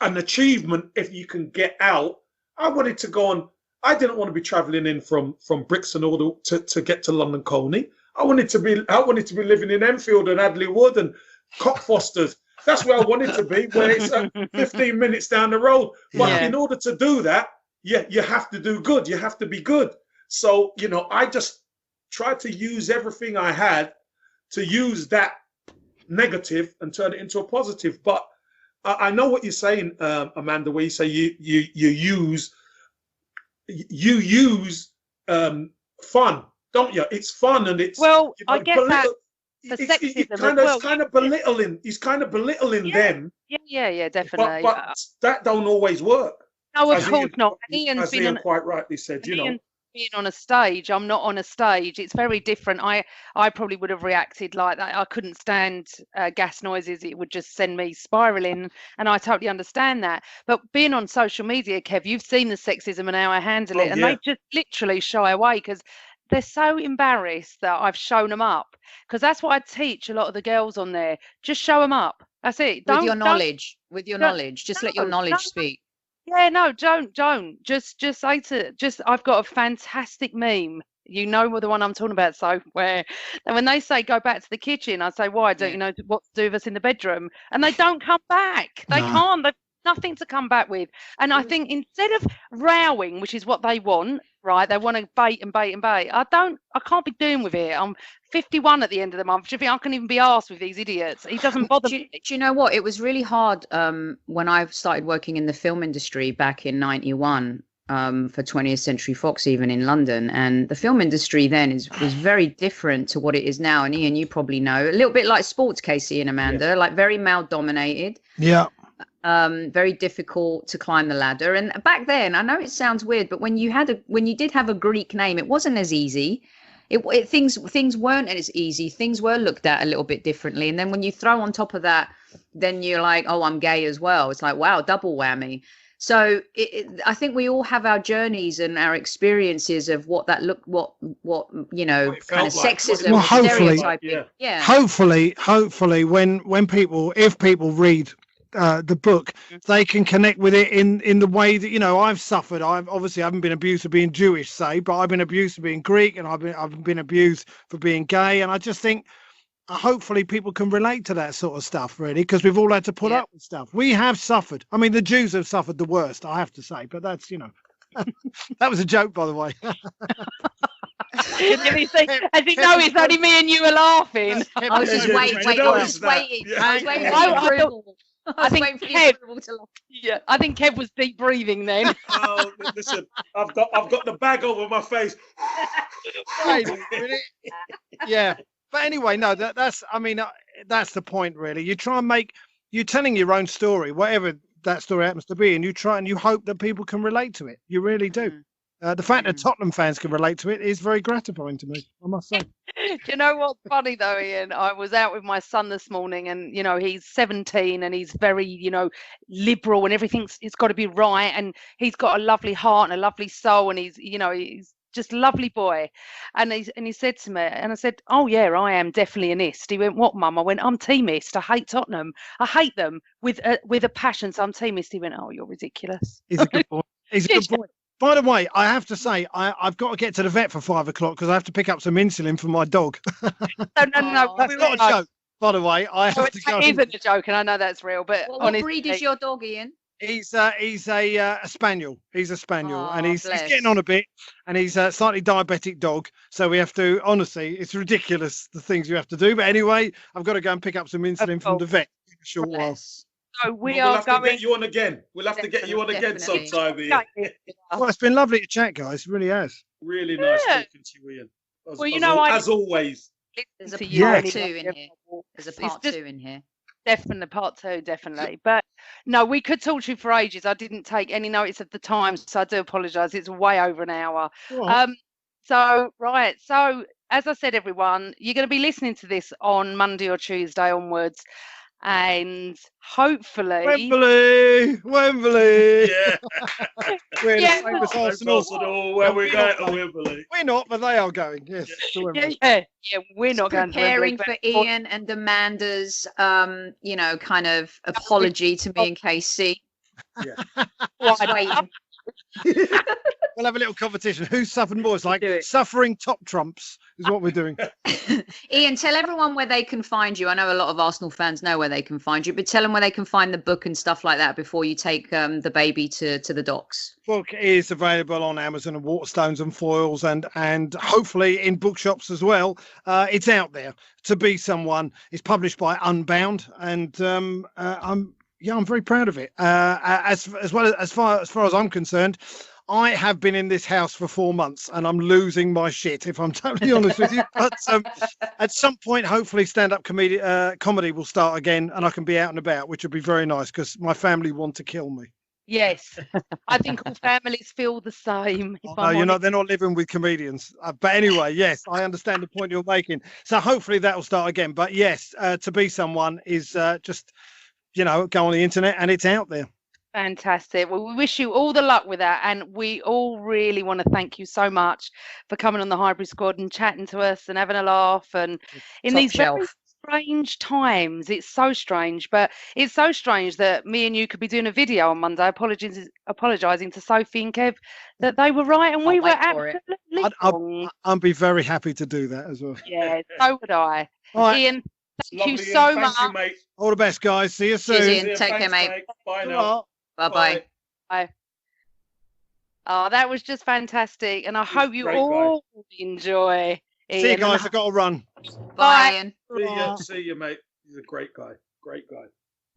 Speaker 3: an achievement if you can get out. I wanted to go on. I didn't want to be traveling in from Brixton to get to London Colney. I wanted to be living in Enfield and Adley Wood and Cockfosters. That's where I wanted to be, where it's 15 minutes down the road. But in order to do that, you have to do good. You have to be good. So, I just tried to use everything I had to use that negative and turn it into a positive. But I know what you're saying, Amanda, where you say you use fun, don't you? It's fun, and it's
Speaker 1: I get that for sexism.
Speaker 3: He's kind of belittling them.
Speaker 1: Yeah, definitely.
Speaker 3: But that don't always work.
Speaker 1: No, of course not.
Speaker 3: Ian quite rightly said,
Speaker 1: being on a stage. I'm not on a stage. It's very different. I probably would have reacted like that. I couldn't stand gas noises. It would just send me spiraling, and I totally understand that. But being on social media, Kev, you've seen the sexism and how I handle it, and
Speaker 3: yeah.
Speaker 1: they just literally shy away because they're so embarrassed that I've shown them up. Because that's what I teach a lot of the girls on there. Just show them up. That's it.
Speaker 2: With your knowledge, just let your knowledge speak.
Speaker 1: Yeah, no, don't. Just say I've got a fantastic meme. You know the one I'm talking about, so where and when they say go back to the kitchen, I say, why? Don't you know what to do with us in the bedroom? And they don't come back. They can't. They've nothing to come back with. And I think instead of rowing, which is what they want, right? They want to bait and bait and bait. I can't be doing with it. I'm 51 at the end of the month. Do you think I can even be arsed with these idiots? He doesn't bother me.
Speaker 2: Do you know what? It was really hard when I started working in the film industry back in 91 for 20th Century Fox, even in London. And the film industry then was very different to what it is now. And Ian, you probably know, a little bit like sports, Casey and Amanda, like very male dominated.
Speaker 4: Yeah.
Speaker 2: Very difficult to climb the ladder. And back then, I know it sounds weird, but when you did have a Greek name, it wasn't as easy. Things weren't as easy. Things were looked at a little bit differently. And then when you throw on top of that, then you're like, oh, I'm gay as well. It's like, wow, double whammy. So I think we all have our journeys and our experiences of what kind of sexism,
Speaker 4: well, hopefully,
Speaker 2: stereotyping. Yeah.
Speaker 4: Hopefully, if people read the book, they can connect with it in the way that, I've suffered. I haven't been abused for being Jewish, say, but I've been abused for being Greek, and I've been abused for being gay. And I just think hopefully people can relate to that sort of stuff, really, because we've all had to put up with stuff. We have suffered. I mean, the Jews have suffered the worst, I have to say, but that's, that was a joke, by the way.
Speaker 1: As you know, it's only me and you are laughing.
Speaker 2: I was just waiting. I think
Speaker 1: Kev was deep breathing then.
Speaker 3: Oh, listen, I've got the bag over my face.
Speaker 4: Wait a minute. Yeah, but anyway, no, that's the point, really. You try and you're telling your own story, whatever that story happens to be, and you hope that people can relate to it. You really do. The fact that Tottenham fans can relate to it is very gratifying to me, I must say.
Speaker 1: Do you know what's funny though, Ian? I was out with my son this morning, and he's 17 and he's very, liberal, and it's got to be right, and he's got a lovely heart and a lovely soul, and he's just a lovely boy. And he said to me, and I said, oh yeah, I am definitely an ist. He went, what, Mum? I went, I'm teamist. I hate Tottenham. I hate them with a passion. So I'm teamist. He went, oh, you're ridiculous.
Speaker 4: He's a good boy. He's a good boy. By the way, I have to say, I've got to get to the vet for 5 o'clock because I have to pick up some insulin for my dog.
Speaker 1: No.
Speaker 4: That's not a joke, by the way. I have to go.
Speaker 1: It isn't a joke, and I know that's real. But
Speaker 2: what breed is your dog, Ian?
Speaker 4: He's a spaniel. He's a spaniel, and he's getting on a bit, and he's a slightly diabetic dog. So we have to, honestly, it's ridiculous the things you have to do. But anyway, I've got to go and pick up some insulin from the vet in a short while.
Speaker 1: So
Speaker 3: we'll have to get you on again. We'll have to get you on again sometime, Ian.
Speaker 4: Well, it's been lovely to chat, guys. It really has.
Speaker 3: Really nice talking to you, Ian. As always.
Speaker 2: There's a part 2 in here. There's a part 2 in here.
Speaker 1: Definitely, part 2, definitely. But no, we could talk to you for ages. I didn't take any notice of the time, so I do apologise. It's way over an hour. So as I said, everyone, you're going to be listening to this on Monday or Tuesday onwards. And hopefully
Speaker 4: Wembley.
Speaker 3: Yeah.
Speaker 4: Arsenal.
Speaker 3: Where we're going to Wembley.
Speaker 4: We're not, but they are going. Yes.
Speaker 1: Yeah, we're not going to Wembley.
Speaker 2: Preparing for Ian and Amanda's kind of apology to me and Casey.
Speaker 3: Yeah.
Speaker 2: Waiting.
Speaker 4: We'll have a little competition. Who suffered more? It's like suffering top trumps is what we're doing.
Speaker 2: Ian, tell everyone where they can find you. I know a lot of Arsenal fans know where they can find you, but tell them where they can find the book and stuff like that before you take the baby to the docks.
Speaker 4: Book is available on Amazon and Waterstones and Foils and hopefully in bookshops as well. It's out there. To Be Someone is published by Unbound, and I'm very proud of it. As far as I'm concerned, I have been in this house for 4 months and I'm losing my shit, if I'm totally honest with you. But at some point, hopefully, stand-up comedy will start again and I can be out and about, which would be very nice because my family want to kill me.
Speaker 1: Yes, I think all families feel the same. If
Speaker 4: Oh,
Speaker 1: I'm
Speaker 4: no,
Speaker 1: honest.
Speaker 4: they're not living with comedians. But anyway, yes, I understand the point you're making. So hopefully that will start again. But yes, to be someone is just, go on the internet and it's out there.
Speaker 1: Fantastic. Well, we wish you all the luck with that. And we all really want to thank you so much for coming on the Hybrid Squad and chatting to us and having a laugh. And in
Speaker 2: Top
Speaker 1: these very
Speaker 2: shelf.
Speaker 1: strange times, it's so strange, but it's so strange that me and you could be doing a video on Monday apologising to Sophie and Kev that they were right and we
Speaker 2: Can't
Speaker 1: were
Speaker 2: wait for it.
Speaker 1: absolutely wrong.
Speaker 4: I'd be very happy to do that as well.
Speaker 1: Yeah, so would I.
Speaker 4: All right.
Speaker 1: Ian, thank you
Speaker 3: Lovely,
Speaker 1: so
Speaker 3: Ian.
Speaker 1: much.
Speaker 3: Thank you, mate.
Speaker 4: All the best, guys. See you soon.
Speaker 2: Cheers, Ian.
Speaker 3: See you.
Speaker 2: Take care,
Speaker 3: Thanks,
Speaker 2: mate.
Speaker 3: Bye now.
Speaker 4: Ta-ra.
Speaker 2: Bye-bye.
Speaker 1: Bye. Oh, that was just fantastic. And I
Speaker 3: He was
Speaker 1: hope you
Speaker 3: a great guy.
Speaker 1: all enjoy.
Speaker 4: See you
Speaker 1: Ian,
Speaker 4: guys.
Speaker 1: and
Speaker 4: I've got to run.
Speaker 2: Bye, Ian.
Speaker 3: See you, mate. He's a great guy. Great guy.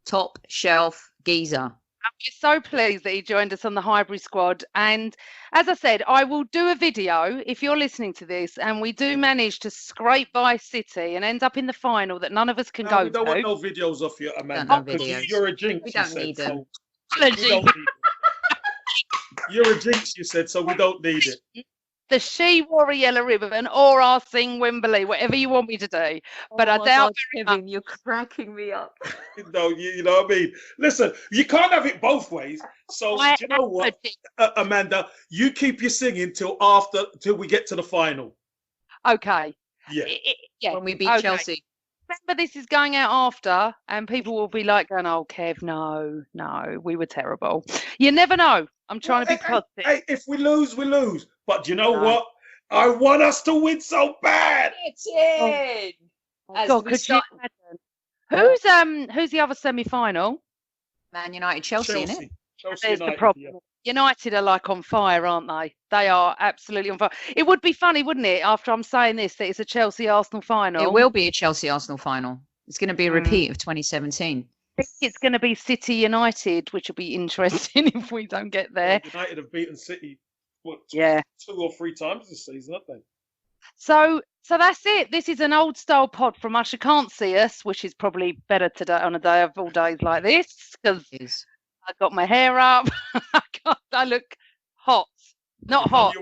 Speaker 2: Top shelf geezer.
Speaker 1: we're so pleased that he joined us on the Hybrid Squad. And as I said, I will do a video if you're listening to this and we do manage to scrape by City and end up in the final that none of us can
Speaker 3: No,
Speaker 1: go
Speaker 3: we don't
Speaker 1: to.
Speaker 3: want no videos of you, Amanda.
Speaker 2: No
Speaker 3: Because
Speaker 2: videos.
Speaker 3: you're a jinx.
Speaker 2: We
Speaker 3: you
Speaker 2: don't
Speaker 3: said,
Speaker 2: need them.
Speaker 3: so
Speaker 1: Apologies.
Speaker 3: we don't need it. You're a jinx, you said, so we don't need it.
Speaker 1: The she wore a yellow ribbon or I'll sing Wembley, whatever you want me to do. But I doubt very much.
Speaker 2: Kevin, you're cracking me up.
Speaker 3: No, you know what I mean? Listen, you can't have it both ways. So,
Speaker 1: I
Speaker 3: do you know what,
Speaker 1: am a jinx.
Speaker 3: Amanda? You keep your singing till we get to the final.
Speaker 1: Okay.
Speaker 3: Yeah.
Speaker 1: Yeah.
Speaker 2: When we beat
Speaker 1: Okay.
Speaker 2: Chelsea.
Speaker 1: Remember, this is going out after, and people will be like, going, "Oh, Kev, no, we were terrible." You never know. I'm trying to be positive.
Speaker 3: Hey, if we lose, we lose. But do you know
Speaker 1: No.
Speaker 3: what? I want us to win so bad.
Speaker 2: It's in. As
Speaker 1: God,
Speaker 2: we
Speaker 1: could you
Speaker 2: start-
Speaker 1: imagine? Who's the other semi-final?
Speaker 2: Man United, Chelsea, innit?
Speaker 3: Chelsea
Speaker 1: There's the
Speaker 3: United,
Speaker 1: problem.
Speaker 3: yeah.
Speaker 1: United are like on fire, aren't they? They are absolutely on fire. It would be funny, wouldn't it, after I'm saying this, that it's a Chelsea-Arsenal final?
Speaker 2: It will be a Chelsea Arsenal final. It's going to be a repeat of 2017.
Speaker 1: I think it's going to be City United, which will be interesting if we don't get there.
Speaker 3: United have beaten City, what,
Speaker 1: Yeah.
Speaker 3: 2 or 3 times this season, haven't they?
Speaker 1: So that's it. This is an old style pod from us. You can't see us, which is probably better today on a day of all days like this because
Speaker 2: It is.
Speaker 1: I got my hair up. I look hot. Not hot.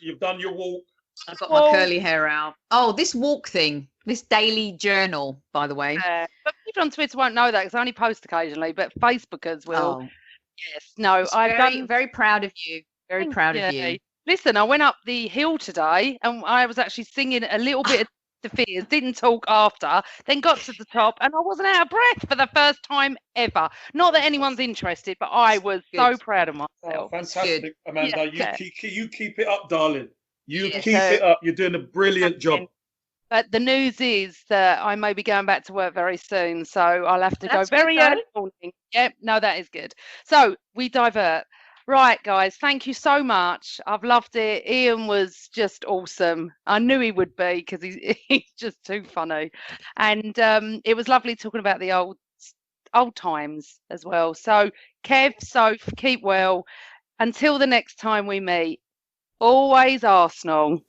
Speaker 3: You've done your walk.
Speaker 2: I've got
Speaker 1: Well-
Speaker 2: my curly hair out. Oh, this walk thing, this daily journal, by the way.
Speaker 1: But people on Twitter won't know that because I only post occasionally, but Facebookers will.
Speaker 2: Oh,
Speaker 1: Yes. No,
Speaker 2: it's
Speaker 1: I've
Speaker 2: very,
Speaker 1: done.
Speaker 2: very proud of you. Very
Speaker 1: Thank
Speaker 2: proud of you.
Speaker 1: Listen, I went up the hill today and I was actually singing a little bit of the fears, didn't talk after, then got to the top and I wasn't out of breath for the first time ever. Not that anyone's interested, but I was so
Speaker 2: Good.
Speaker 1: proud of
Speaker 3: Oh,
Speaker 1: myself.
Speaker 3: fantastic, Amanda.
Speaker 1: Yeah.
Speaker 3: You keep it up, darling. You
Speaker 1: Yeah.
Speaker 3: keep it up. You're doing a brilliant job.
Speaker 1: But the news is that I may be going back to work very soon, so I'll have to
Speaker 2: That's
Speaker 1: go
Speaker 2: good,
Speaker 1: very
Speaker 2: though.
Speaker 1: early morning. Yep, no, that is good. So we divert. Right, guys, thank you so much. I've loved it. Ian was just awesome. I knew he would be because he's just too funny. And it was lovely talking about the old times as well. So, Kev, Soph, keep well. Until the next time we meet, always Arsenal.